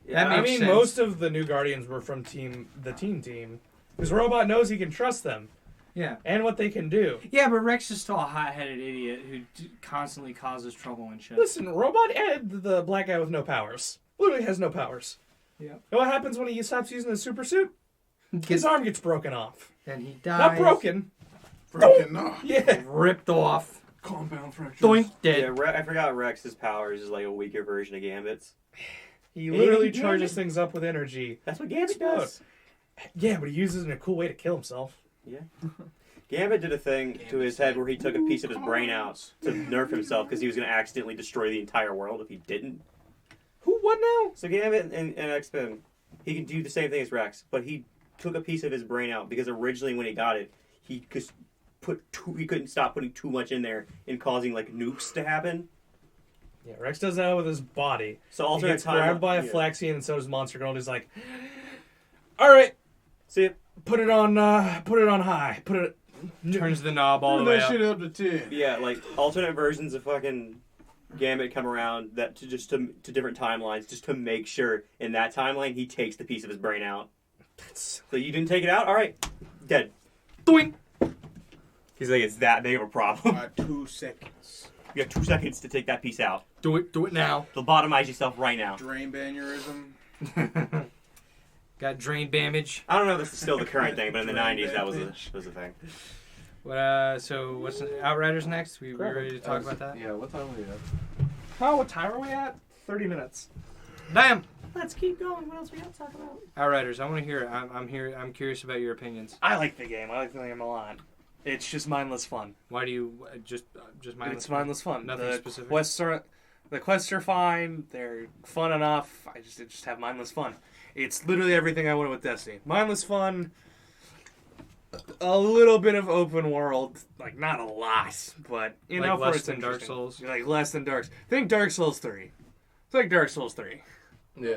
Yeah, That I makes mean, sense. most of the new Guardians were from the team. Because Robot knows he can trust them Yeah. and what they can do. Yeah, but Rex is still a hot-headed idiot who constantly causes trouble and shit. Listen, Robot added the black guy with no powers. Literally has no powers. Yeah. And what happens when he stops using his super suit? His arm gets broken off. Then he dies. Not broken. Freaking no. Yeah. Ripped off. Compound fractures. Doink. Dead. Yeah, I forgot Rex's powers is like a weaker version of Gambit's. He literally Gambit. charges things up with energy. That's what Gambit Explode. does. Yeah, but he uses it in a cool way to kill himself. Yeah. Gambit did a thing to his head where he took a piece of his brain out to nerf himself because he was going to accidentally destroy the entire world if he didn't. Who What now? So Gambit and X-Men, he can do the same thing as Rex, but he took a piece of his brain out because originally when he got it, he couldn't stop putting too much in there and causing like nukes to happen. Yeah, Rex does that with his body. So He alternate gets time. grabbed by a Flaxian, and so does Monster Girl. And he's like, "All right, See it? put it on high. Put it." Turns the knob all the Turn way that up. shit up to 10. Yeah, like alternate versions of fucking Gambit come around that to different timelines just to make sure in that timeline he takes the piece of his brain out. So you didn't take it out? All right, dead. Doink. He's like, it's that big of a problem. 2 seconds. You have 2 seconds to take that piece out. Do it now. Lobotomize yourself right now. Drain aneurysm. Got drain damage. I don't know if this is still the current thing, but in the 90s that was a thing. So what's Outriders next? We ready to talk about that? Yeah, what time are we at? Oh, what time are we at? 30 minutes. Damn. Let's keep going. What else we got to talk about? Outriders. I want to hear it. I'm curious about your opinions. I like the game. I like the game a lot. It's just mindless fun. Why do you just mindless? It's mindless fun. Nothing specific. The quests are fine. They're fun enough. I just have mindless fun. It's literally everything I wanted with Destiny. Mindless fun. A little bit of open world, like not a lot, but you know, less for it's than Dark interesting. Souls? Like less than Dark. Think Dark Souls 3. It's like Dark Souls 3. Yeah.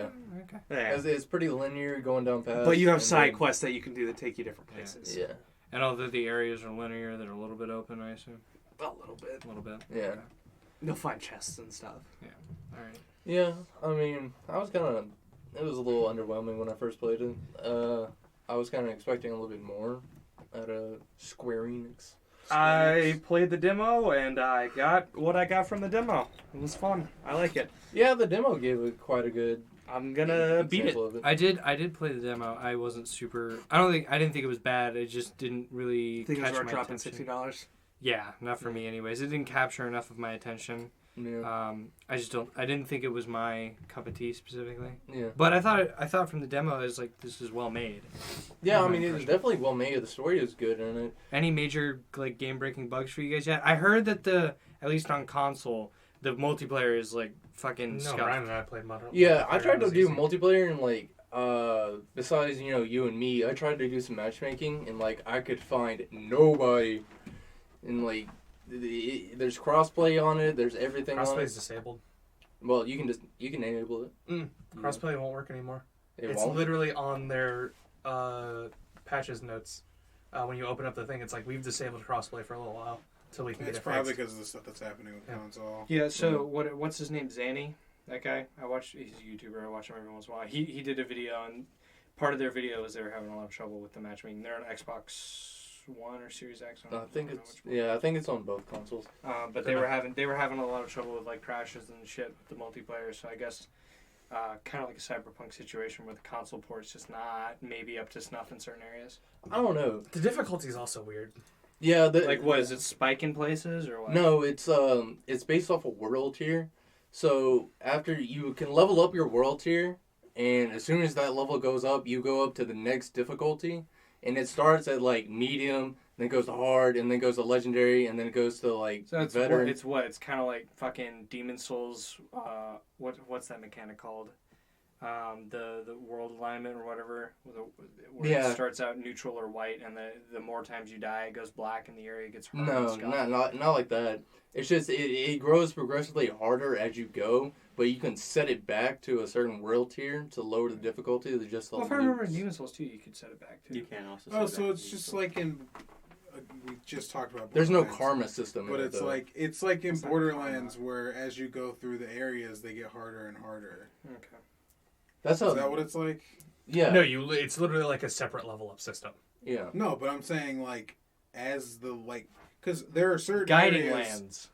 Okay. Yeah. It's pretty linear going down paths. But you have and side then- quests that you can do that take you different places. Yeah. And although the areas are linear, that are a little bit open, I assume. A little bit. A little bit. Yeah. You'll find chests and stuff. All right. Yeah. I mean, it was a little underwhelming when I first played it. I was kind of expecting a little bit more at a Square Enix. I played the demo and I got what I got from the demo. It was fun. I like it. Yeah, the demo gave it quite a good I'm gonna beat it. example of it. I did play the demo. I wasn't super. I didn't think it was bad. It just didn't really Think it catch was worth my dropping attention. $60. Yeah, not for me, anyways. It didn't capture enough of my attention. Yeah. I didn't think it was my cup of tea specifically. Yeah. But I thought from the demo, it was like, this is well made. Yeah, I mean, it was definitely well made. The story is good in it. Any major like game breaking bugs for you guys yet? I heard that at least on console, the multiplayer is like fucking No, scuffed. Ryan and I played Modern. Yeah, I tried to do easy. multiplayer and like, besides, you and me, I tried to do some matchmaking and like, I could find nobody. And like, there's crossplay on it, there's everything on Crossplay it. is disabled. Well, you can enable it. Crossplay won't work anymore. It It's won't? literally on their patches notes. When you open up the thing, it's like, we've disabled crossplay for a little while until we can It's get it probably fixed. because of the stuff that's happening with Yeah. console. Yeah. So what's his name? Zanny, that guy. He's a YouTuber. I watch him every once in a while. He did a video, and part of their video was they were having a lot of trouble with the matchmaking. They're on Xbox One or Series X. I think it's on both consoles. But they were having a lot of trouble with like crashes and shit with the multiplayer. So I guess kind of like a Cyberpunk situation where the console port's just not maybe up to snuff in certain areas. I don't know. The difficulty is also weird. Yeah, Like, what is it? Spike in places or what? No, it's based off a world tier. So after you can level up your world tier, and as soon as that level goes up, you go up to the next difficulty, and it starts at like medium, then goes to hard, and then goes to legendary, and then it goes to like So it's veteran. it's kind of like fucking Demon Souls. What's that mechanic called? The world alignment or whatever, where Yeah. it starts out neutral or white, and the more times you die, it goes black, and the area gets hard. No, and scuffed. not like that. It's just it grows progressively harder as you go, but you can set it back to a certain world tier to lower the difficulty to just the Well, if I remember in loops. Demon Souls 2, you could set it back too. You can also. Oh, set so that it's to just you. like in. We just talked about. There's no Borderlands, karma system, But in it's it, though. like in It's not Borderlands, where as you go through the areas, they get harder and harder. Okay. That's Is that what it's like? Yeah. No, it's literally like a separate level up system. Yeah. No, but I'm saying like as the like because there are certain Guiding areas, lands.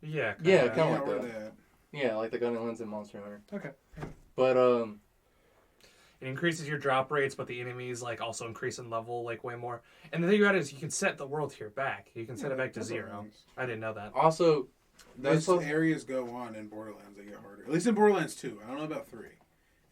Yeah. Yeah, kinda. kinda Yeah, like or that. that. Yeah, like the Gunning Lens in Monster Hunter. Okay. But It increases your drop rates, but the enemies like also increase in level like way more. And the thing about it is you can set the world tier back. You can set it back to That's 0. nice. I didn't know that. also, As that's what, areas go on in Borderlands, they get harder. At least in Borderlands 2. I don't know about 3.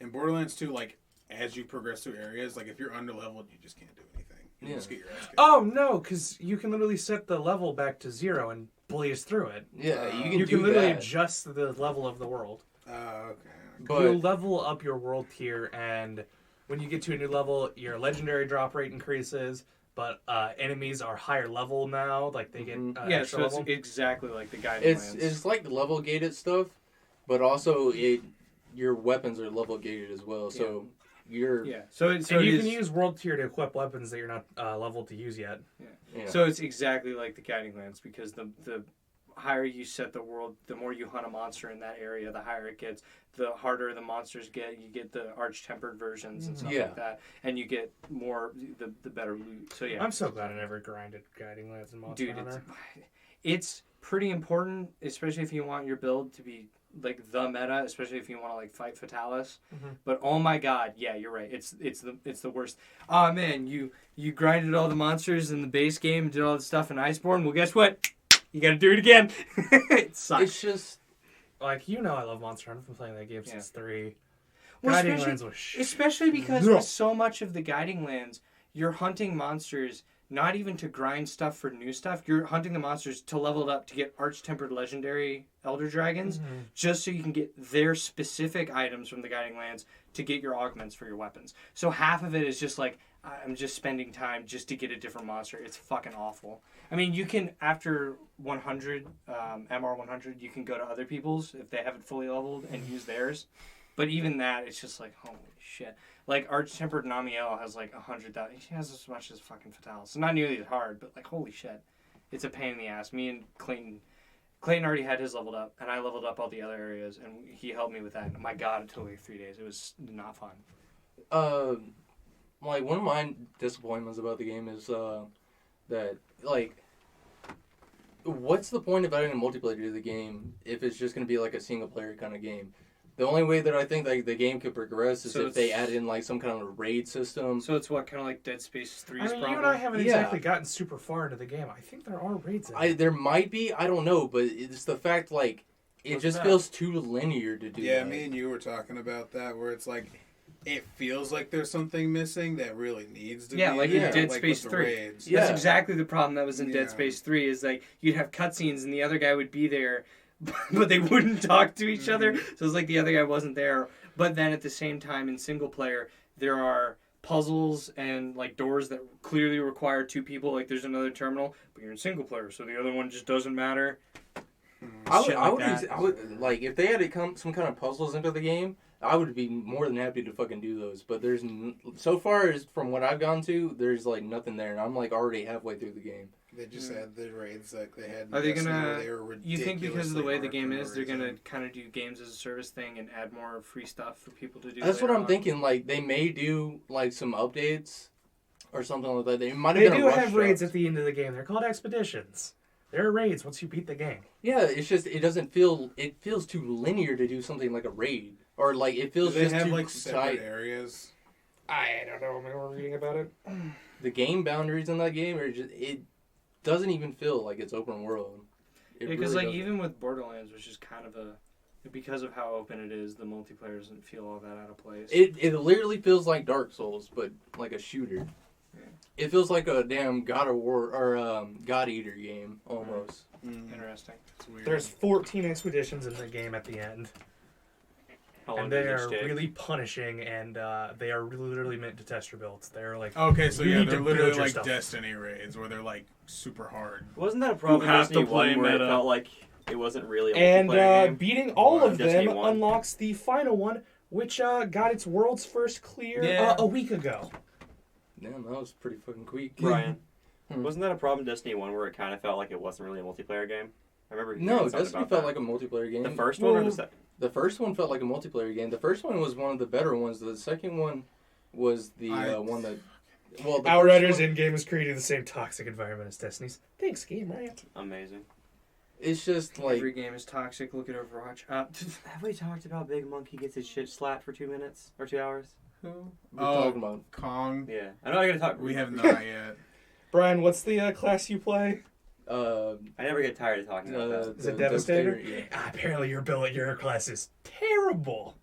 In Borderlands 2, like as you progress through areas, like if you're underleveled, you just can't do anything. You Yeah. just get your ass kicked. Oh no, because you can literally set the level back to 0 and blaze through it. yeah, you can You do can literally that. adjust the level of the world. Okay. But you level up your world tier, and when you get to a new level, your legendary drop rate increases. But enemies are higher level now, like they get Yeah, extra so level. it's exactly like the Guiding Lands. it's like level gated stuff, but also your weapons are level gated as well. So you're So and you can use world tier to equip weapons that you're not leveled to use yet. Yeah. So it's exactly like the Guiding Lands, because the higher you set the world, the more you hunt a monster in that area, the higher it gets. The harder the monsters get. You get the arch-tempered versions and stuff like that, and you get more the better loot. So yeah, I'm so glad I never grinded Guiding Lands in Monster Hunter. it's pretty important, especially if you want your build to be like the meta, especially if you want to like fight Fatalis. But oh my god, yeah, you're right. It's the worst. Oh man, you grinded all the monsters in the base game, did all the stuff in Iceborne. Well, guess what? You got to do it again. It sucks. It's just Like, I love Monster Hunter. I've been playing that game since 3. Well, Guiding Lands was especially because with so much of the Guiding Lands, you're hunting monsters not even to grind stuff for new stuff. You're hunting the monsters to level it up to get arch-tempered legendary Elder Dragons, just so you can get their specific items from the Guiding Lands to get your augments for your weapons. So half of it is just like, I'm just spending time just to get a different monster. It's fucking awful. I mean, you can, after 100, MR 100, you can go to other people's if they haven't fully leveled and use theirs. But even that, it's just like, holy shit. Like, Arch-Tempered Namiel has like 100,000. She has as much as fucking Fatalis. So not nearly as hard, but like, holy shit. It's a pain in the ass. Me and Clayton already had his leveled up, and I leveled up all the other areas, and he helped me with that. And my god, it took like 3 days. It was not fun. Like, one of my disappointments about the game is that, like, what's the point of adding a multiplayer to the game if it's just going to be like a single player kind of game? The only way that I think like the game could progress is if they add in like some kind of raid system. So it's what, kind of like Dead Space 3's problem? you and I haven't exactly gotten super far into the game. I think there are raids in it. There might be, I don't know, but it's the fact like it just feels too linear to do that. Yeah, me and you were talking about that, where it's like it feels like there's something missing that really needs to be. Like in Dead like Space with the 3. raids. That's exactly the problem that was in Dead Space 3, is like you'd have cutscenes and the other guy would be there, but they wouldn't talk to each other. So it's like the other guy wasn't there. But then at the same time in single player, there are puzzles and like doors that clearly require 2 people. Like there's another terminal, but you're in single player, so the other one just doesn't matter. I would like if they had to come some kind of puzzles into the game, I would be more than happy to fucking do those. But there's so far as from what I've gone to, there's like nothing there, and I'm like already halfway through the game. They just had the raids like they had. Are they gonna? They were you think because of the way the game is, they're reason. gonna kind of do games as a service thing and add more free stuff for people to do? That's what I'm thinking. Like they may do like some updates or something like that. They might have. They do have raids at the end of the game. They're called expeditions. There are raids once you beat the game. Yeah, it's just it doesn't feel. It feels too linear to do something like a raid, or like it feels do they just have too like separate tight. areas. I don't know. Am I reading about it? The game boundaries in that game are just it doesn't even feel like it's open world. Because like even with Borderlands, which is kind of because of how open it is, the multiplayer doesn't feel all that out of place. It literally feels like Dark Souls, but like a shooter. Yeah. It feels like a damn God of War or God Eater game almost. Interesting. It's weird. There's 14 expeditions in the game at the end. How long And they does are each take? really punishing, and they are literally meant to test your builds. They're like, Okay, so you yeah, need they're to literally build your like stuff. Destiny raids where they're like super hard. Wasn't that a problem in have to Destiny play 1 where it meta. felt like it wasn't really a and multiplayer game? beating all of Destiny them 1. unlocks the final one, which got its world's first clear Yeah. a week ago. Damn, that was pretty fucking quick. Brian, Hmm. wasn't that a problem in Destiny 1 where it kind of felt like it wasn't really a multiplayer game? I remember hearing No, something Destiny about felt that. like a multiplayer game. The first one or the Well, second? The first one felt like a multiplayer game. The first one was one of the better ones. The second one was the one that. Well, the Outriders first one, in-game is creating the same toxic environment as Destiny's. Thanks, game rant. Amazing. it's just like Every game is toxic. Look at Overwatch. Have we talked about Big Monkey gets his shit slapped for 2 minutes or 2 hours? we're Oh. talking about. Kong. Yeah. I know I gotta talk. We have not yet. Brian, what's the class you play? I never get tired of talking about that. Is it Devastator? Yeah. Apparently your class is terrible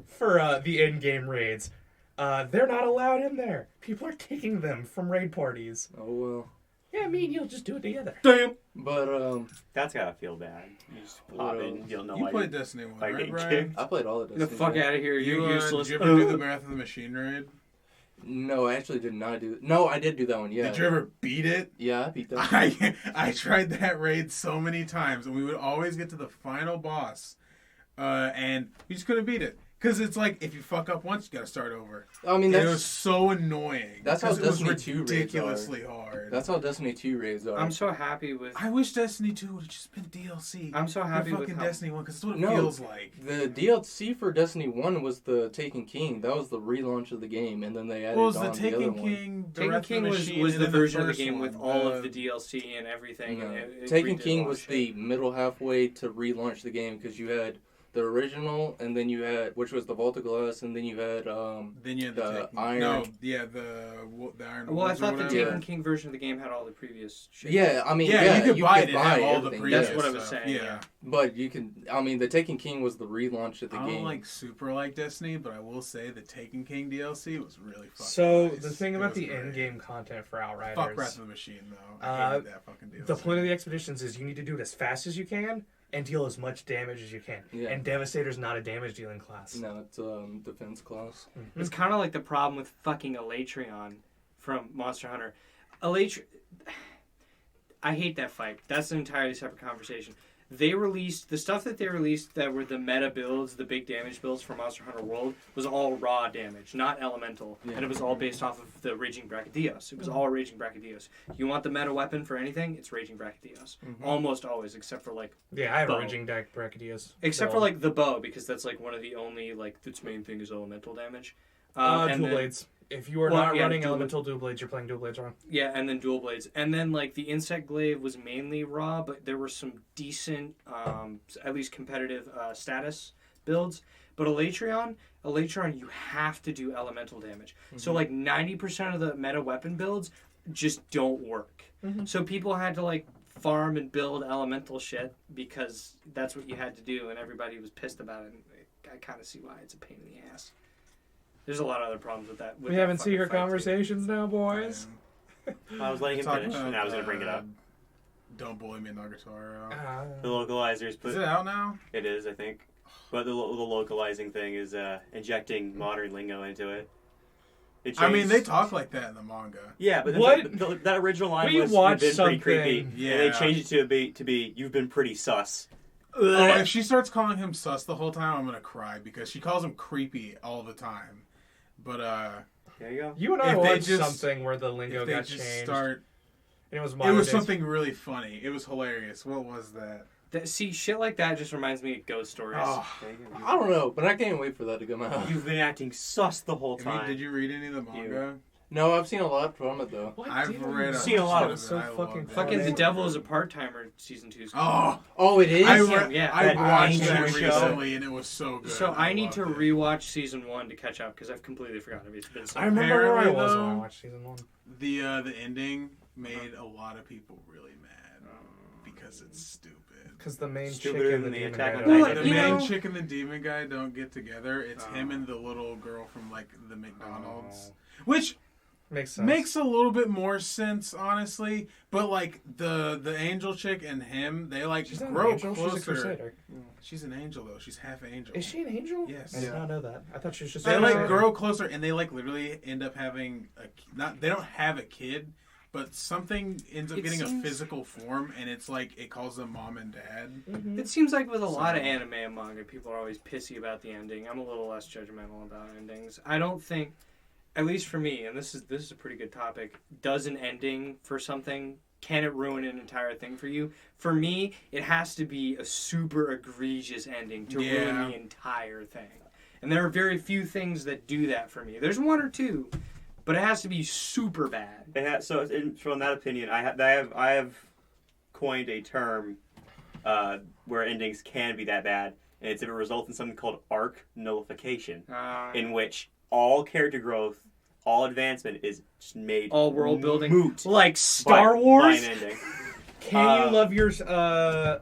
for the in-game raids. They're not allowed in there. People are taking them from raid parties. Oh well. Yeah, me and you'll just do it together. Damn. But That's gotta feel bad. You just pop What in, you'll know You why. played Destiny 1, like right, getting Brian? kicked. I played all of Get this. the fuck out of here. You're useless. Did you ever do the Wrath of the Machine raid? No, I actually did not do. No, I did do that one. Yeah. Did you ever beat it? Yeah, I beat that. I tried that raid so many times, and we would always get to the final boss, and we just couldn't beat it. Because it's like, if you fuck up once, you gotta start over. I mean, And it was so annoying. That's how 'cause Destiny it was 2 raids ridiculously hard. That's how Destiny 2 raids are. I'm so happy with. I wish Destiny 2 would have just been DLC. I'm so happy for with fucking how- Destiny 1, because that's what it No. feels like. The DLC for Destiny 1 was the Taken King. That was the relaunch of the game, and then they added What was on the the Taken other one. King? The Taken Wrath of King the was Machine, the and then version of the first game one, with all of the DLC and everything. No. and it Taken redid King all was shit. the middle halfway to relaunch the game because you had the original, and then you had, which was the Vault of Glass, and then you had Then you had the Taken. Iron. No, yeah, the Iron. Well, I Wolves or thought the whatever. Taken King version of the game had all the previous shit. Yeah, I mean, Yeah, you could buy it and have all the everything, previous That's what I was stuff. saying, Yeah. yeah. But you can, I mean, the Taken King was the relaunch of the I game. don't super like Destiny, but I will say the Taken King DLC was really fucking So nice. the thing It about was the great. in-game content for Outriders, Fuck Wrath of the Machine though. I hated that fucking DLC. the point of the expeditions is you need to do it as fast as you can and deal as much damage as you can. Yeah. And Devastator's not a damage dealing class. No, it's defense class. It's kind of like the problem with fucking Elatrion from Monster Hunter. I hate that fight. That's an entirely separate conversation. They released the stuff that they released that were the meta builds, the big damage builds for Monster Hunter World was all raw damage, not elemental, Yeah. and it was all based off of the Raging Brachydios. It was all Raging Brachydios. You want the meta weapon for anything? It's Raging Brachydios. Almost always, except for like Yeah, I have Bow. a Raging Deck Brachydios. except for like the bow, because that's like one of the only like its main thing is elemental damage. And Dual then- Blades. If you are Well, not yeah, running Dual- Elemental Dual Blades, you're playing Dual Blades wrong. Yeah, and then dual blades. And then, like, the Insect Glaive was mainly raw, but there were some decent, at least competitive status builds. But Elatrion, you have to do elemental damage. So, like, 90% of the meta weapon builds just don't work. So people had to, like, farm and build elemental shit because that's what you had to do, and everybody was pissed about it. And I kind of see why it's a pain in the ass. There's a lot of other problems with that. We haven't seen your conversations now, boys. I was letting him Talk finish, about, and I was going to bring it up. Don't Bully Me Nagatoro. The localizers put Is it out now? it is, I think, but the localizing thing is injecting modern lingo into it. I mean, they talk like that in the manga. Yeah, but What? that original line We was watched "You've been pretty something- creepy," and they Yeah. changed it to be "You've been pretty sus." Oh, if she starts calling him sus the whole time, I'm gonna cry because she calls him creepy all the time. But There you go. You and I If they watched just- something where the lingo if they got just changed. start, And it was it modern was days. something really funny. It was hilarious. What was that? See, shit like that just reminds me of ghost stories. Oh, There you go. I don't know, but I can't wait for that to come out. You've been acting sus the whole time. did you read any of the manga? No, I've seen a lot from it though. What I've did read you- seen a lot of it. so I fucking loved it. Fucking The funny. Devil is a Part-Timer season 2 is cool. Oh, Oh, it is. I That watched angel that show. recently and it was so good. So I need to loved it. rewatch season 1 to catch up because I've completely forgotten it. It's been so I remember where I Apparently, was when I though, watched season 1. The ending made a lot of people really mad because it's stupid. Because the main Stupider chick and than the the demon Attack guy on don't Titan. get The you together. main know- chick and the demon guy don't get together. It's Oh. him and the little girl from like the McDonald's, which Makes sense. makes a little bit more sense, honestly. But like the angel chick and him, they like She's not an grow angel, closer. she's a crusader. She's an angel though. She's half angel. Is she an angel? Yes. I did not know that. I thought she was just They a like crusader. grow closer, and they like literally end up having not. They don't have a kid, but something ends up It getting a seems- physical form, and it's like it calls them mom and dad. Mhm. It seems like with a lot of anime and manga, people are always pissy about the ending. I'm a little less judgmental about endings. I don't think, at least for me, and this is a pretty good topic, does an ending for something, can it ruin an entire thing for you? For me, it has to be a super egregious ending to ruin the entire thing. And there are very few things that do that for me. There's one or two, but it has to be super bad. From that opinion, I have coined a term where endings can be that bad, and it's if it results in something called arc nullification, in which all character growth, all advancement is just made all world building, moot like Star by Wars. an ending. Can you love your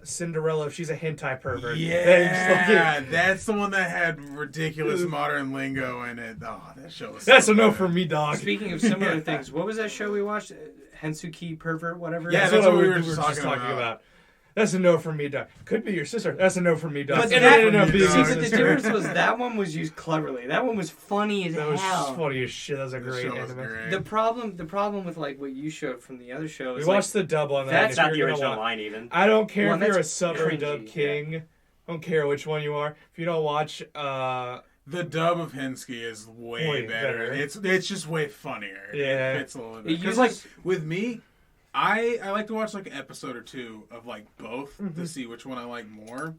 Cinderella if she's a hentai pervert? Yeah, that's the one that had ridiculous modern lingo in it. Oh, that show was That's so a no good. for me, dog. Speaking of similar things, what was that show we watched? Hensuki pervert, whatever. Yeah, That's what we we were were just just talking talking about. about. That's a no for me, dog. Could be your sister. That's a no for me, dog. But No, that- no, no, See, be your See, but the sister. difference was that one was used cleverly. That one was funny as That was hell. funny as shit. That was a That great show was anime. great. The problem with like what you showed from the other show We is watched the dub on that. That's That's if not the you're gonna original watch- line even. I don't care Well, if you're a that's sub or cringy, dub king. I don't care which one you are. If you don't watch, The dub of Hensky is way Way better. better. It's just way funnier. Yeah. It fits a little It bit. Because uses- like with me, I like to watch like an episode or two of like both to see which one I like more.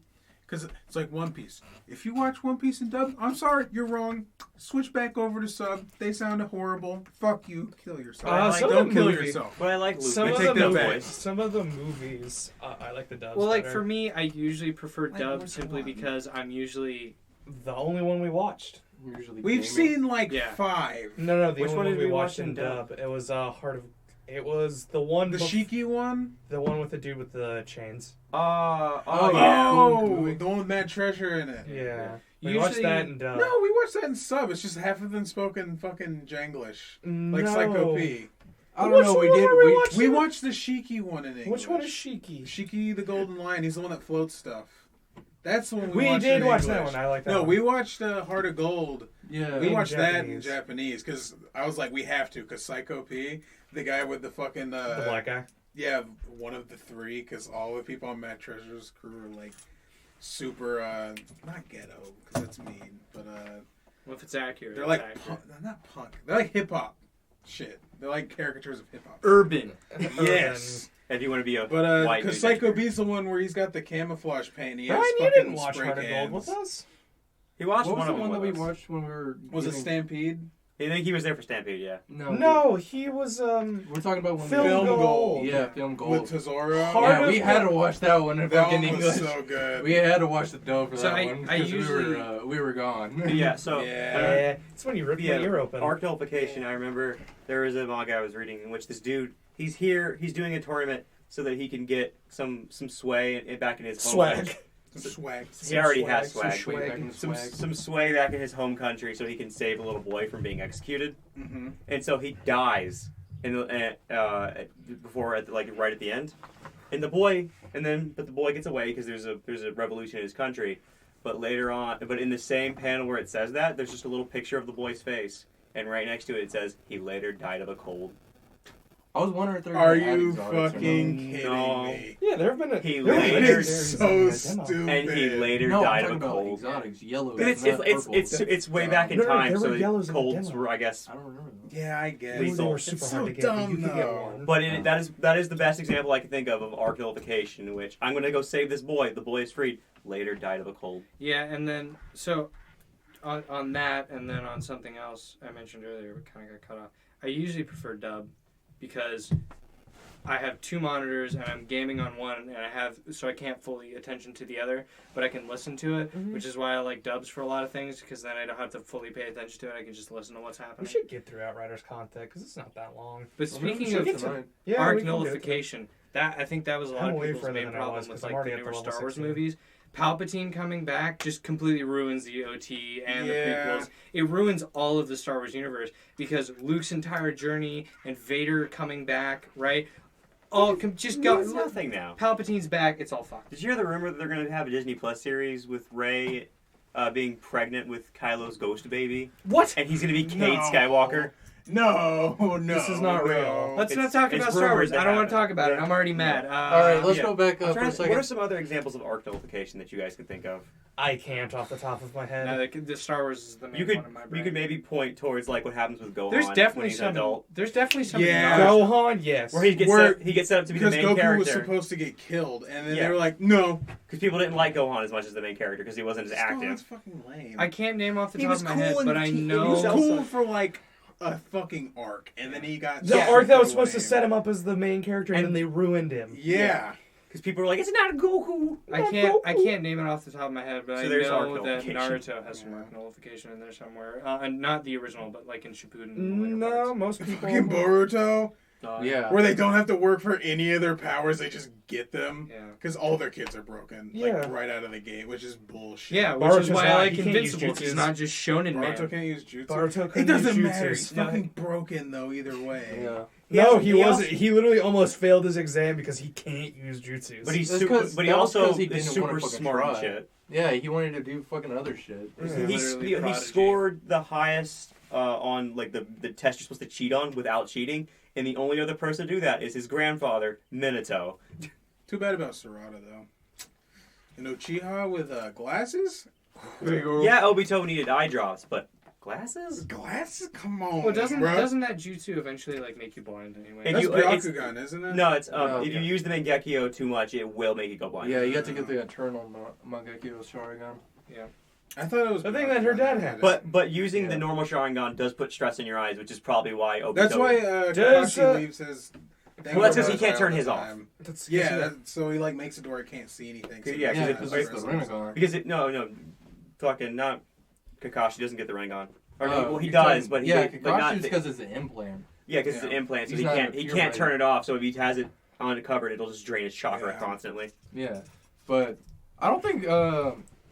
Because it's like One Piece. If you watch One Piece in dub, I'm sorry, you're wrong. Switch back over to sub. They sound horrible. Fuck you. Kill yourself. some of Don't the kill movie- yourself. But I like Luke. some I of take the that movies, back. some of the movies, I like the dubs. well, like better. for me, I usually prefer Like, dub which simply one? because I'm usually the only one we watched. Usually We've gaming. seen like Yeah. 5. No, the Which only one one did we we watched watch in in dub? dub. It was Heart of. It was the one. The bef- Shiki one? The one with the dude with the chains. Oh, yeah. Oh, the one with Mad Treasure in it. Yeah. We Usually- watched that in dub. No, we watched that in sub. It's just half of them spoken fucking Janglish. Like No. Psycho P. I don't Which know. We one did. are we We, watching? We watched the Shiki one in English. Which one is Shiki? Shiki the Golden Lion. He's the one that floats stuff. That's the one we We watched did in watch English. that one. I like that No, one. we watched Heart of Gold. yeah. We In watched that in Japanese. Japanese because I was like, we have to because Psycho P, the guy with the fucking the black guy. yeah, one of the 3 because all the people on Matt Treasure's crew are like super not ghetto because that's mean, but well, if it's accurate. they're it's like accurate. punk, not punk. They're like hip hop shit. They're like caricatures of hip hop. urban. Yes. if you want to be a But white because dude, Psycho B's the one where he's got the camouflage paint. He has Brian, you fucking didn't watch spray Heart of Gold cans. with us? he watched What was one the of them one that we with us. watched when we were? Was it getting- Stampede? I think he was there for Stampede. Yeah. No. He was We're talking about when Film we Gold. Yeah, Film With Gold. Tesoro? Heart Yeah, of we had to watch that one in That fucking one English. was so good. We had to watch the dub for So that I one because usually- we were gone. But yeah. So Yeah. It's when you rip Yeah, my ear open. Arc Nullification, I remember there was a manga I was reading in which this dude, he's doing a tournament so that he can get some sway back in his home Swag. country. Some swag. He already has Some swag. swag. Back in the Some swag. sway back in his home country so he can save a little boy from being executed. Mm-hmm. And so he dies in the, right at the end. And the boy gets away because there's a revolution in his country. But later on, but in the same panel where it says that, there's just a little picture of the boy's face, and right next to it, it says he later died of a cold. I was wondering if there Are were add you exotics or not. fucking kidding No. me? Yeah, there have been He there have been later- series so in the demo. stupid. And he later No, died I'm of a talking about cold. exotics, yellow. But it's not purple. it's way back in No, no, time, there so were yellows in the colds demo. were, I guess. I don't remember them. Yeah, I guess. Ooh, they Lethal. were super It's hard so to get, but dumb, you could get though. one. But that is the best example I can think of arc nullification, in which I'm going to go save this boy. The boy is freed. Later died of a cold. Yeah, and then so on that, and then on something else I mentioned earlier, but kind of got cut off. I usually prefer dub because I have 2 monitors and I'm gaming on one, and so I can't fully attention to the other, but I can listen to it, which is why I like dubs for a lot of things, because then I don't have to fully pay attention to it. I can just listen to what's We happening. should get through Outriders content because it's not that long. But Well, maybe we speaking should of tonight. Yeah, arc we can get through it. nullification, I think that was a lot I'm of way people's further main than I problem was, with 'cause like I'm already the at newer the level Star Wars 16. movies. Palpatine coming back just completely ruins the OT and Yeah. the prequels. It ruins all of the Star Wars universe because Luke's entire journey and Vader coming back, right? Just go. It's nothing now. Palpatine's back. It's all fucked. Did you hear the rumor that they're going to have a Disney Plus series with Rey being pregnant with Kylo's ghost baby? What? And he's going to be Kate No. Skywalker? No. This is not real. Let's It's- not talk it's about Star Wars. rumored to I don't want to happen. talk about it. I'm already mad. All right, let's yeah. go back I'm for trying a to- what second. are some other examples of arc nullification that you guys can think of? I can't off the top of my head. No, the Star Wars is the main You could one in my brain. you could maybe point towards like what happens with Gohan There's when definitely he's some. an adult, There's definitely some. Yeah. Gohan, yes. where he gets set up to be the because main Goku was character supposed to get killed, and then Yeah. they were like, "No, because people didn't like Gohan as much as the main character because he wasn't as Gohan's active. fucking lame." I can't name off the He top was of my cool head, in but the I he know. was also- cool for like a fucking arc, and then he got the Yeah. arc that was super supposed to lame. set him up as the main character, and then they ruined him. Yeah. Because people were like, it's not a Goku. I can't name it off the top of my head, but So I there's arc know that nullification. Naruto has some arc nullification in there somewhere, and not the original, but like in Shippuden. and later No, parts. most people. Fucking Boruto. Yeah. Where they don't have to work for any of their powers, they just get them. Yeah. Because all their kids are broken, Yeah. like right out of the gate, which is bullshit. Yeah, which Boruto's is why I not- like he can't use Invincible. He's jutsus. not just shonen Naruto man. can't use jutsu. Baruto It couldn't doesn't use matter. jutsus. He's fucking broken though. Either way. Yeah. No, he wasn't. also- He literally almost failed his exam because he can't use jutsus. But he's That's super. 'cause- But he that was also 'cause he is didn't super wanna fucking smart and try. shit. Yeah, he wanted to do fucking other shit. Yeah. He scored the highest on like the test you're supposed to cheat on without cheating, and the only other person to do that is his grandfather, Minato. Too bad about Sarada though. You know, Uchiha with glasses. Yeah, Obito needed eye drops, but glasses? Glasses? Come on, Well, doesn't bro. that jutsu evenly like make you blind anyway? And That's you- it's- Byakugan, isn't it? No, it's Oh, if you okay. use the Mangekyo too much, it will make you go blind. Yeah, you got to get the eternal Mangekyo Sharingan. I thought it was The thing that her Byakugan dad that had. But using Yeah. the normal Sharingan does put stress in your eyes, which is probably why Obito. That's why Does, Kakashi leaves his. Well, that's 'cause he can't turn his off. That's, Yeah, so he like makes it to where he can't see anything. So Yeah, 'cause Yeah, it- because it's it's the Rinnegan. because no, fucking not Kakashi doesn't get the Rinnegan. Or well, he you're does, talking- but he yeah, but not Kakashi's because it's an implant. yeah, because it's an Yeah. implant, so He's he not can't a he pure can't turn blade. it off. So if he has it uncovered, it'll just drain his chakra Yeah. constantly. Yeah, but I don't think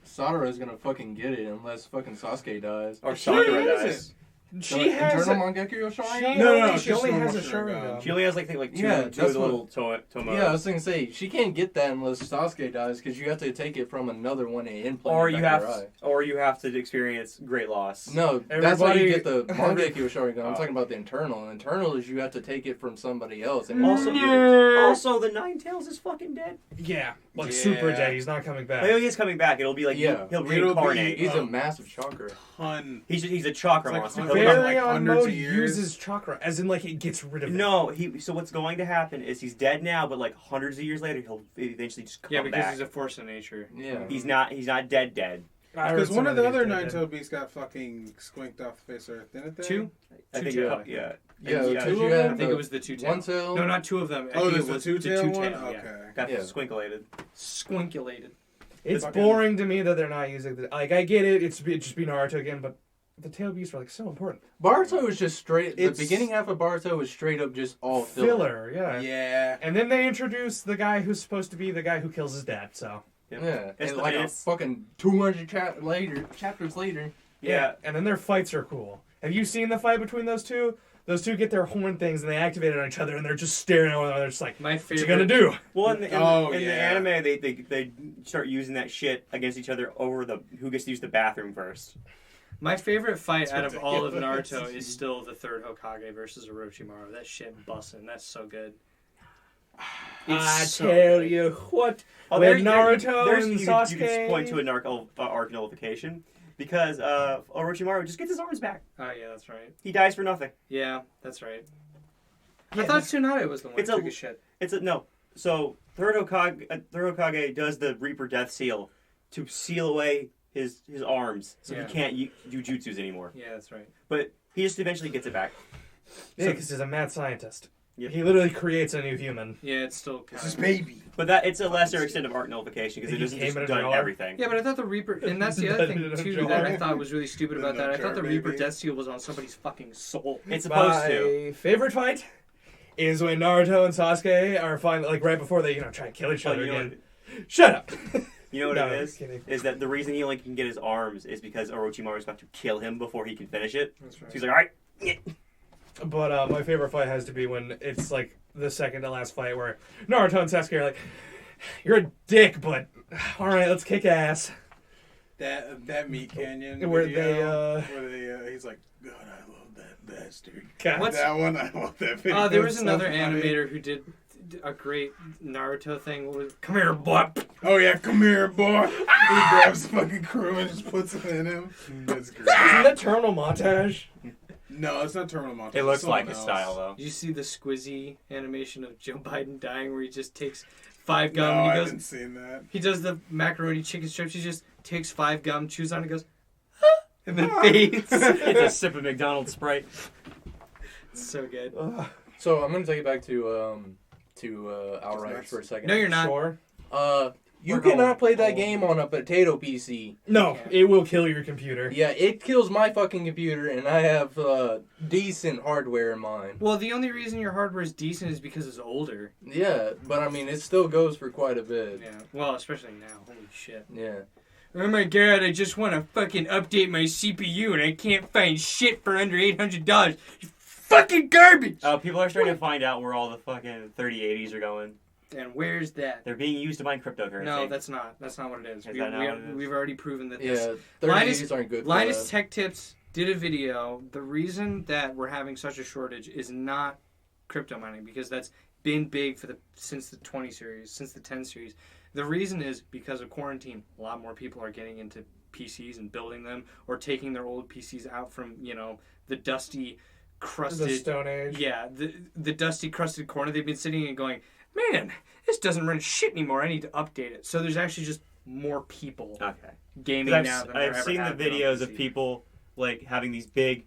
Sadara is gonna fucking get it unless fucking Sasuke dies. Or She Sakura has dies. she has. internal A, Mangekyo she Sharingan. No, only, no, she just only normal has a Sharingan. Sharingan. She only has like two Yeah, of that's the little Tomo. Yeah, I was gonna say she can't get that unless Sasuke dies because you have to take it from another one and implant Or it you back have your eye. or you have to experience great loss. No, that's how you Everybody- get the Mangekyo Sharingan. I'm Oh. talking about the internal. Internal is you have to take it from somebody else. And Also, Yeah. also the Nine Tails is fucking dead. Yeah, like Yeah. super dead. He's not coming back. Maybe he's coming back. It'll be like Yeah. he'll It'll be- reincarnate. he's a massive chakra. Ton. He's a chakra It's like monster. hundreds- He'll become- like Varion hundreds mode of years. uses chakra, as in like it gets rid of it. No, so what's going to happen is he's dead now, but like hundreds of years later, he'll eventually just come Yeah, because back. he's a force of nature. Yeah. He's not dead. Because one of the other nine Naito beasts got fucking squinked off the face of Earth, didn't they? Two? I think tail. yeah. Yeah, And, two yeah, of I them? think it was the two tail. One tail. No, not two of them. I Oh, think there's it the was two-tail one? Yeah. Okay. got Yeah. squinkulated. Squinkulated. It's Fucking- boring to me that they're not using the. Like I get it. It'd just be Naruto again, but the tail beasts are like so important. Boruto is just straight. The It's- beginning half of Boruto is straight up just all Filler, yeah. Yeah. And then they introduce the guy who's supposed to be the guy who kills his dad. So Yeah, It's and the- like a it's- fucking 200 chapters later. Yeah. and then their fights are cool. Have you seen the fight between those two? Those two get their horn things and they activate it on each other and they're just staring at one another. Just like, My what favorite. you gonna do? Well, in the yeah. anime, they start using that shit against each other over the who gets to use the bathroom first. My favorite fight out of all of ridiculous. Naruto is still the third Hokage versus Orochimaru. That shit bussin'. That's so good. I so tell good. you what. Oh, When Naruto and you Sasuke- can point to an arc nullification because Orochimaru just gets his arms back. Oh yeah, that's right. He dies for nothing. Yeah, that's right. Yeah, I thought Tsunade was the one it's who a- took a shit. It's a no. So third Hokage does the Reaper Death Seal to seal away his arms, so Yeah. he can't do jutsus anymore. Yeah, that's right. But he just eventually gets it back. Yeah, because he's a mad scientist. Yep. He literally creates a new human. Yeah, it's still kind It's his of. baby. But it's a lesser extent of arc nullification because it He doesn't came just in a done jar. everything. Yeah, but I thought the Reaper, and that's the other thing In a too jar. that I thought was really stupid about In that. a I thought the jar, Reaper baby. Death Seal was on somebody's fucking soul. It's supposed to. My favorite fight is when Naruto and Sasuke are finally, like, right before they, try to kill each Oh, other you know again. Shut up! You know what No, it I'm is? kidding. Is that the reason he only can get his arms is because Orochimaru's about to kill him before he can finish it. That's So right. he's like, all right. But my favorite fight has to be when it's, like, the second to last fight where Naruto and Sasuke are like, you're a dick, but alright, let's kick ass. That meat canyon Where video, they, where they he's like, God, I love that bastard. God. What's- That one, I love that video. There was It's so another funny. animator who did a great Naruto thing. With, Come here, boy. Oh yeah, come here, boy. He grabs the fucking crew and just puts it in him. That's great. Isn't that Terminal Montage? No, it's not Terminal Montage. It looks it's like someone his else. style, though. Did you see the Squizzy animation of Joe Biden dying where he just takes 5 No, gum I and he haven't goes, seen that. he does the macaroni chicken strips, he just takes 5 gum, chews on it, and goes, "Ah," and then fades. It's a sip of McDonald's Sprite. It's so good. So I'm gonna take it back to Outriders for a second. No, you're not. Sure. You cannot play that game on a potato PC. No, it will kill your computer. Yeah, it kills my fucking computer, and I have decent hardware in mine. Well, the only reason your hardware is decent is because it's older. Yeah, but I mean, it still goes for quite a bit. Yeah. Well, especially now. Holy shit. Yeah. Oh my god, I just want to fucking update my CPU and I can't find shit for under $800. You fucking garbage! Oh, people are starting to find out where all the fucking 3080s are going. And where's that? They're being used to mine cryptocurrency. No, that's not. That's not what it is. Is that not what it is? We've already proven that Yeah, this... 3080s aren't good for Linus that. Tech Tips did a video. The reason that we're having such a shortage is not crypto mining, because that's been big since the 20 series, since the 10 series. The reason is because of quarantine. A lot more people are getting into PCs and building them, or taking their old PCs out from, the dusty, crusted... The Stone Age. Yeah, the dusty, crusted corner. They've been sitting and going, man, this doesn't run shit anymore. I need to update it. So there's actually just more people Okay. gaming now than there I've ever seen the have been on videos of PC. people like having these big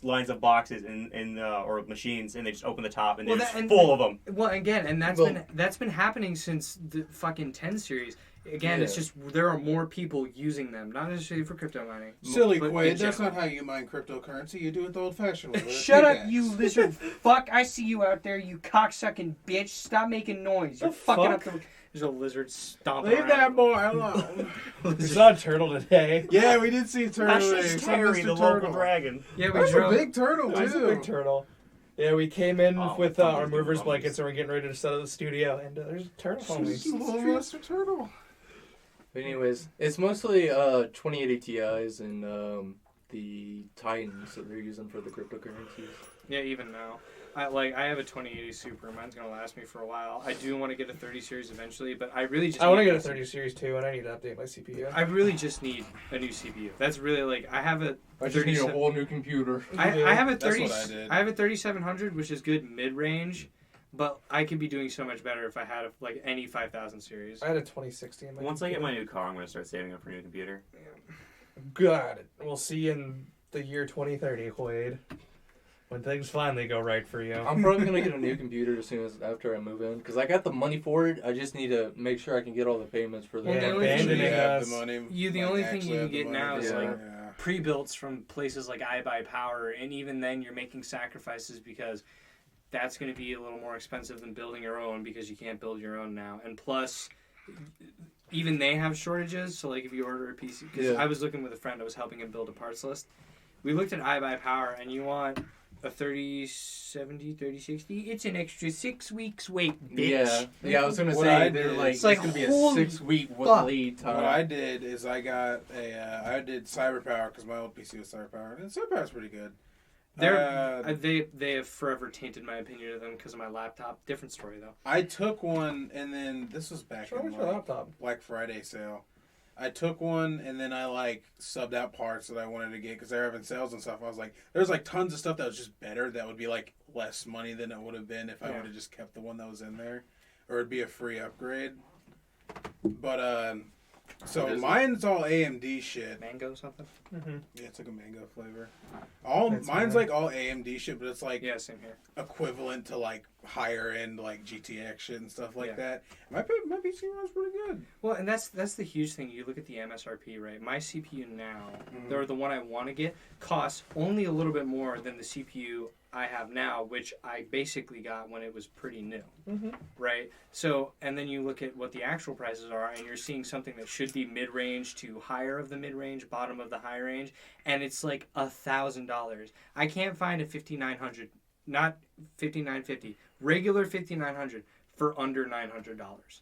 lines of boxes or machines, and they just open the top and Well, they're that- just and- full of them. Well, again, and that's been happening since the fucking 10 series. Again, it's just there are more people using them, not necessarily for crypto mining. Silly but Quaid, in that's general. not how you mine cryptocurrency. You do it the old-fashioned way. with a Shut up, pickaxe. you lizard fuck! I see you out there, you cocksucking bitch! Stop making noise! You're fucking up the. There's a lizard stomping Leave around. that boy alone. We saw a turtle today. Yeah, we did see turtle. That's eggs. just Some Terry, Mr. the Turtle. local dragon. Yeah, we That's drove. a big turtle It was a too. big turtle. Yeah, we came in with I'm our just movers doing blankets and we're getting ready to set up the studio, and there's a turtle It's homies. a little Mr. Turtle. But anyways, it's mostly 2080 Ti's and the Titans that they're using for the cryptocurrencies. Yeah, even now. I have a 2080 Super. Mine's gonna last me for a while. I do want to get a 30 series eventually, but I really just I want to need- get a 30 series too, and I need to update my CPU. I really just need a new CPU. That's really I have a. I just need a 37 whole new computer. I have a That's 30. what I did. I have a 3700, which is good mid range, but I could be doing so much better if I had any 5000 series. I had a 2060 in my Once I get computer. my new car, I'm gonna start saving up for a new computer. God, we'll see you in the year 2030, Quaid. When things finally go right for you. I'm probably gonna get a new computer as soon as after I move in, because I got the money for it. I just need to make sure I can get all the payments for the. Well, the Yeah, only thing abandoning you have us. the money. The like, only thing actually you have can the get money now is for it. like, Yeah. Pre-builts from places like iBuyPower, and even then you're making sacrifices because that's going to be a little more expensive than building your own, because you can't build your own now. And plus, even they have shortages. So if you order a PC, because Yeah. I was looking with a friend, I was helping him build a parts list. We looked at iBuyPower, and you want a 3070, 3060, it's an extra 6 weeks wait, bitch. Yeah, I was gonna What say I they're did- like It's like, gonna be a holy 6-week fuck. lead time. What I did is I got I did CyberPower because my old PC was CyberPower, and CyberPower's pretty good. They have forever tainted my opinion of them because of my laptop. Different story though. I took one, and then this was back Show me in your like, laptop. Black Friday sale. I took one, and then I subbed out parts that I wanted to get because they're having sales and stuff. I was like, there's tons of stuff that was just better that would be less money than it would have been if I would have just kept the one that was in there, or it'd be a free upgrade. But so What is it? mine's all AMD shit. Mango something? Mm-hmm. Yeah, it's like a mango flavor. That's Mine's fine. all AMD shit, but it's Yeah, same here. equivalent to higher end GTX shit and stuff like Yeah. that. My PC runs pretty good. Well, and that's the huge thing. You look at the MSRP, right? My CPU now, or the one I want to get, costs only a little bit more than the CPU I have now, which I basically got when it was pretty new, right? So, and then you look at what the actual prices are, and you're seeing something that should be mid-range to higher of the mid-range, bottom of the high range, and it's like $1,000. I can't find a 5900, not 5950, regular 5900 for under $900.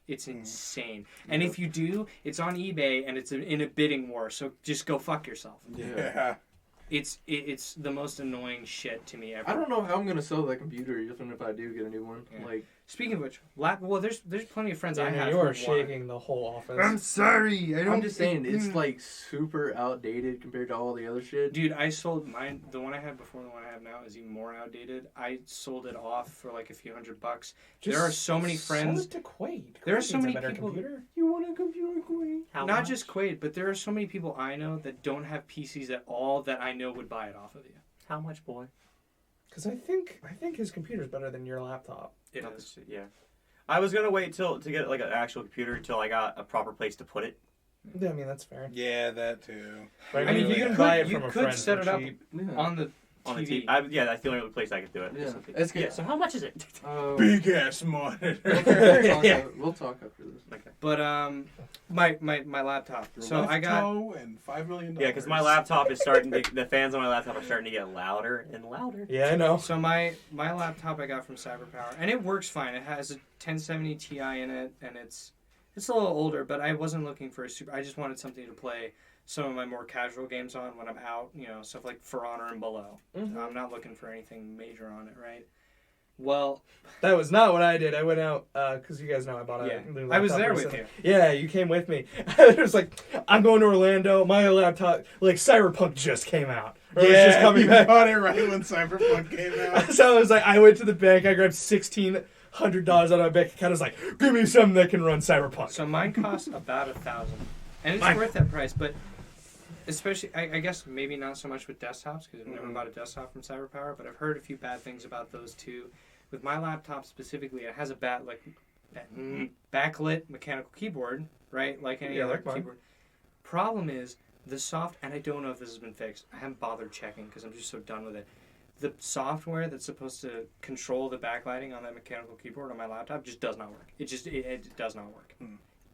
It's insane. And if you do, it's on eBay and it's in a bidding war. So just go fuck yourself. Yeah. It's the most annoying shit to me ever. I don't know how I'm gonna sell that computer even if I do get a new one. Yeah. Speaking of which, well, there's plenty of friends I have. you who are want- shaking the whole office. I'm sorry. I'm just saying it's super outdated compared to all the other shit. Dude, I sold mine. The one I had before, the one I have now is even more outdated. I sold it off for a few $100. There are so many friends. Sell it to Quaid. There are Quaid so needs a many better people- Computer. You want a computer, Queen? Not just Quaid, but there are so many people I know that don't have PCs at all that I know would buy it off of you. How much, boy? Because I think his computer's better than your laptop. It Not is. the shit, yeah. I was gonna wait to get like an actual computer till I got a proper place to put it. Yeah, I mean that's fair. Yeah, that too. Right, I mean, you you can buy it you from a could friend set for it up cheap. on the On the TV. TV. Yeah, that's the only place I could do it. Yeah, Something. it's good. Yeah. So how much is it? Big ass monitor. We'll talk after this. Okay. But my laptop. So I got and $5 million. Yeah, because my laptop is starting. The fans on my laptop are starting to get louder and louder. Yeah, I know. so my laptop I got from CyberPower, and it works fine. It has a 1070 Ti in it, and it's a little older, but I wasn't looking for a super. I just wanted something to play some of my more casual games on when I'm out, stuff like For Honor and below. Mm-hmm. I'm not looking for anything major on it, right? Well, That was not what I did. I went out because you guys know I bought a new laptop. I was there with recently. you. Yeah, you came with me. It was like, I'm going to Orlando. My laptop, like Cyberpunk just came out. Or it was just coming you back. bought it right when Cyberpunk came out. So I was like, I went to the bank. I grabbed $1,600 out of my bank account. I was like, give me something that can run Cyberpunk. So mine costs about $1,000, and it's worth that price. But especially, I guess maybe not so much with desktops because I've never bought a desktop from CyberPower. But I've heard a few bad things about those too. With my laptop specifically, it has a backlit mechanical keyboard, right? Like any other like mine. keyboard. Problem is the soft, and I don't know if this has been fixed. I haven't bothered checking because I'm just so done with it. The software that's supposed to control the backlighting on that mechanical keyboard on my laptop just does not work. It does not work.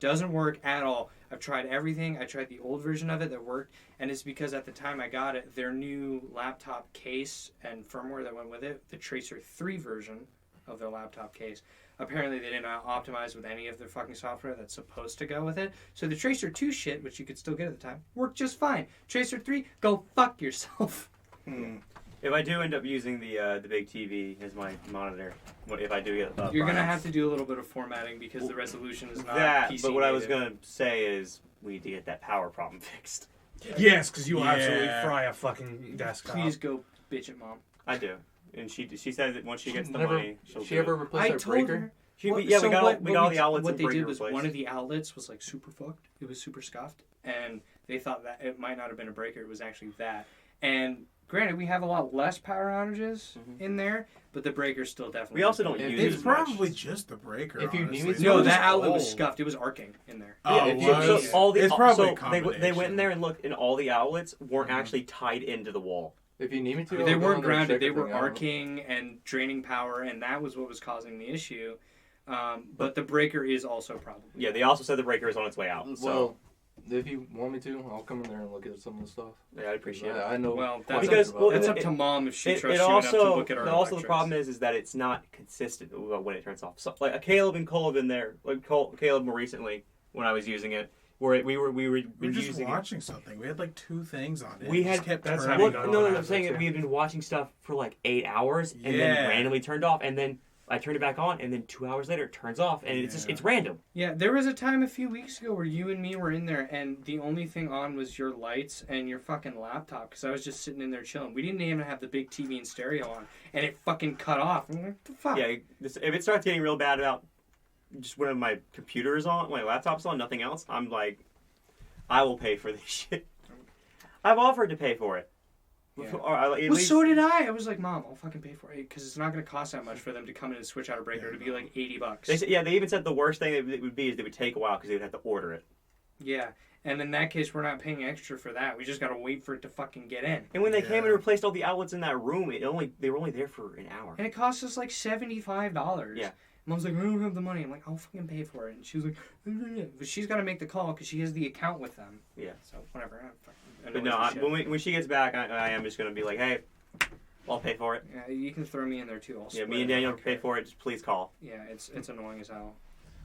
Doesn't work at all. I've tried everything. I tried the old version of it that worked, and it's because at the time I got it, their new laptop case and firmware that went with it, the Tracer 3 version of their laptop case, apparently they didn't optimize with any of their fucking software that's supposed to go with it. So the Tracer 2 shit, which you could still get at the time, worked just fine. Tracer 3, go fuck yourself. If I do end up using the big TV as my monitor, if I do get You're going to have to do a little bit of formatting because the resolution is not that, PC but what I was native. going to say is we need to get that power problem fixed. Yes, because you will Yeah. absolutely fry a fucking desktop. Please go bitch at mom. I do. And she said that once she gets the Never- money, she'll She do ever it. replaced I that told breaker? her. We Well, got so all what the outlets What and they did breaker was replaced. one of the outlets was like super fucked. It was super scuffed, and they thought that it might not have been a breaker. It was actually that. And granted, we have a lot less power outages in there, but the breaker's still definitely. We also don't If use It's as much. probably just the breaker. If you honestly. need me to- No, It was that outlet was old. scuffed. It was arcing in there. Oh, Yeah, if you- was? So all the It's probably so a they went in combination. there and looked, and all the outlets weren't actually tied into the wall. If you need me to, They I'll go weren't in there and grounded. check They everything were out. arcing and draining power, and that was what was causing the issue. But the breaker is also a problem. Yeah, they also said the breaker is on its way out. So Well, if you want me to, I'll come in there and look at some of the stuff. yeah, I'd appreciate it. I know. Well, quite that's a bit Because- about well, it. That's it- up to mom if she It trusts you enough to look at our also the electrics. problem is that it's not consistent when it turns off. So like Caleb and Cole have been there. Like Caleb more recently when I was using it, where we were We were just using it. watching something. We had like 2 things on it. We It just had- kept That's turning having Well, gone on. on I'm saying that too. we had been watching stuff for like 8 hours and Yeah. then randomly turned off, and then I turned it back on, and then 2 hours later it turns off, and it's random. Yeah, there was a time a few weeks ago where you and me were in there, and the only thing on was your lights and your fucking laptop, because I was just sitting in there chilling. We didn't even have the big TV and stereo on, and it fucking cut off. I'm like, what the fuck? Yeah, if it starts getting real bad about just when my computer is on, my laptop's on, nothing else, I'm like, I will pay for this shit. I've offered to pay for it. Yeah. Or at Well, least- so did I. I was like, Mom, I'll fucking pay for it, because it's not going to cost that much for them to come in and switch out a breaker. It'd be like $80. They said, they even said the worst thing it would be is they would take a while because they would have to order it. Yeah, and in that case, we're not paying extra for that. We just got to wait for it to fucking get in. And when they came and Yeah. replaced all the outlets in that room, they were only there for an hour. And it cost us like $75. Yeah. Mom's like, I don't have the money. I'm like, I'll fucking pay for it. And she was like, but she's got to make the call because she has the account with them. Yeah. So whatever. But no, when she gets back, I am just going to be like, hey, I'll pay for it. Yeah, you can throw me in there too. I'll Yeah, split me and it. I Daniel don't can pay care. for it. Just please call. Yeah, it's annoying as hell.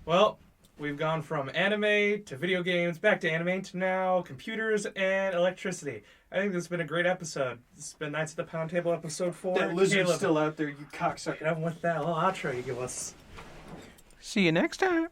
Well, we've gone from anime to video games, back to anime to now computers and electricity. I think this has been a great episode. This has been Knights of the Pound Table episode 4. That lizard's Caleb, still out there, you cocksucker. and with that little outro you give us. See you next time.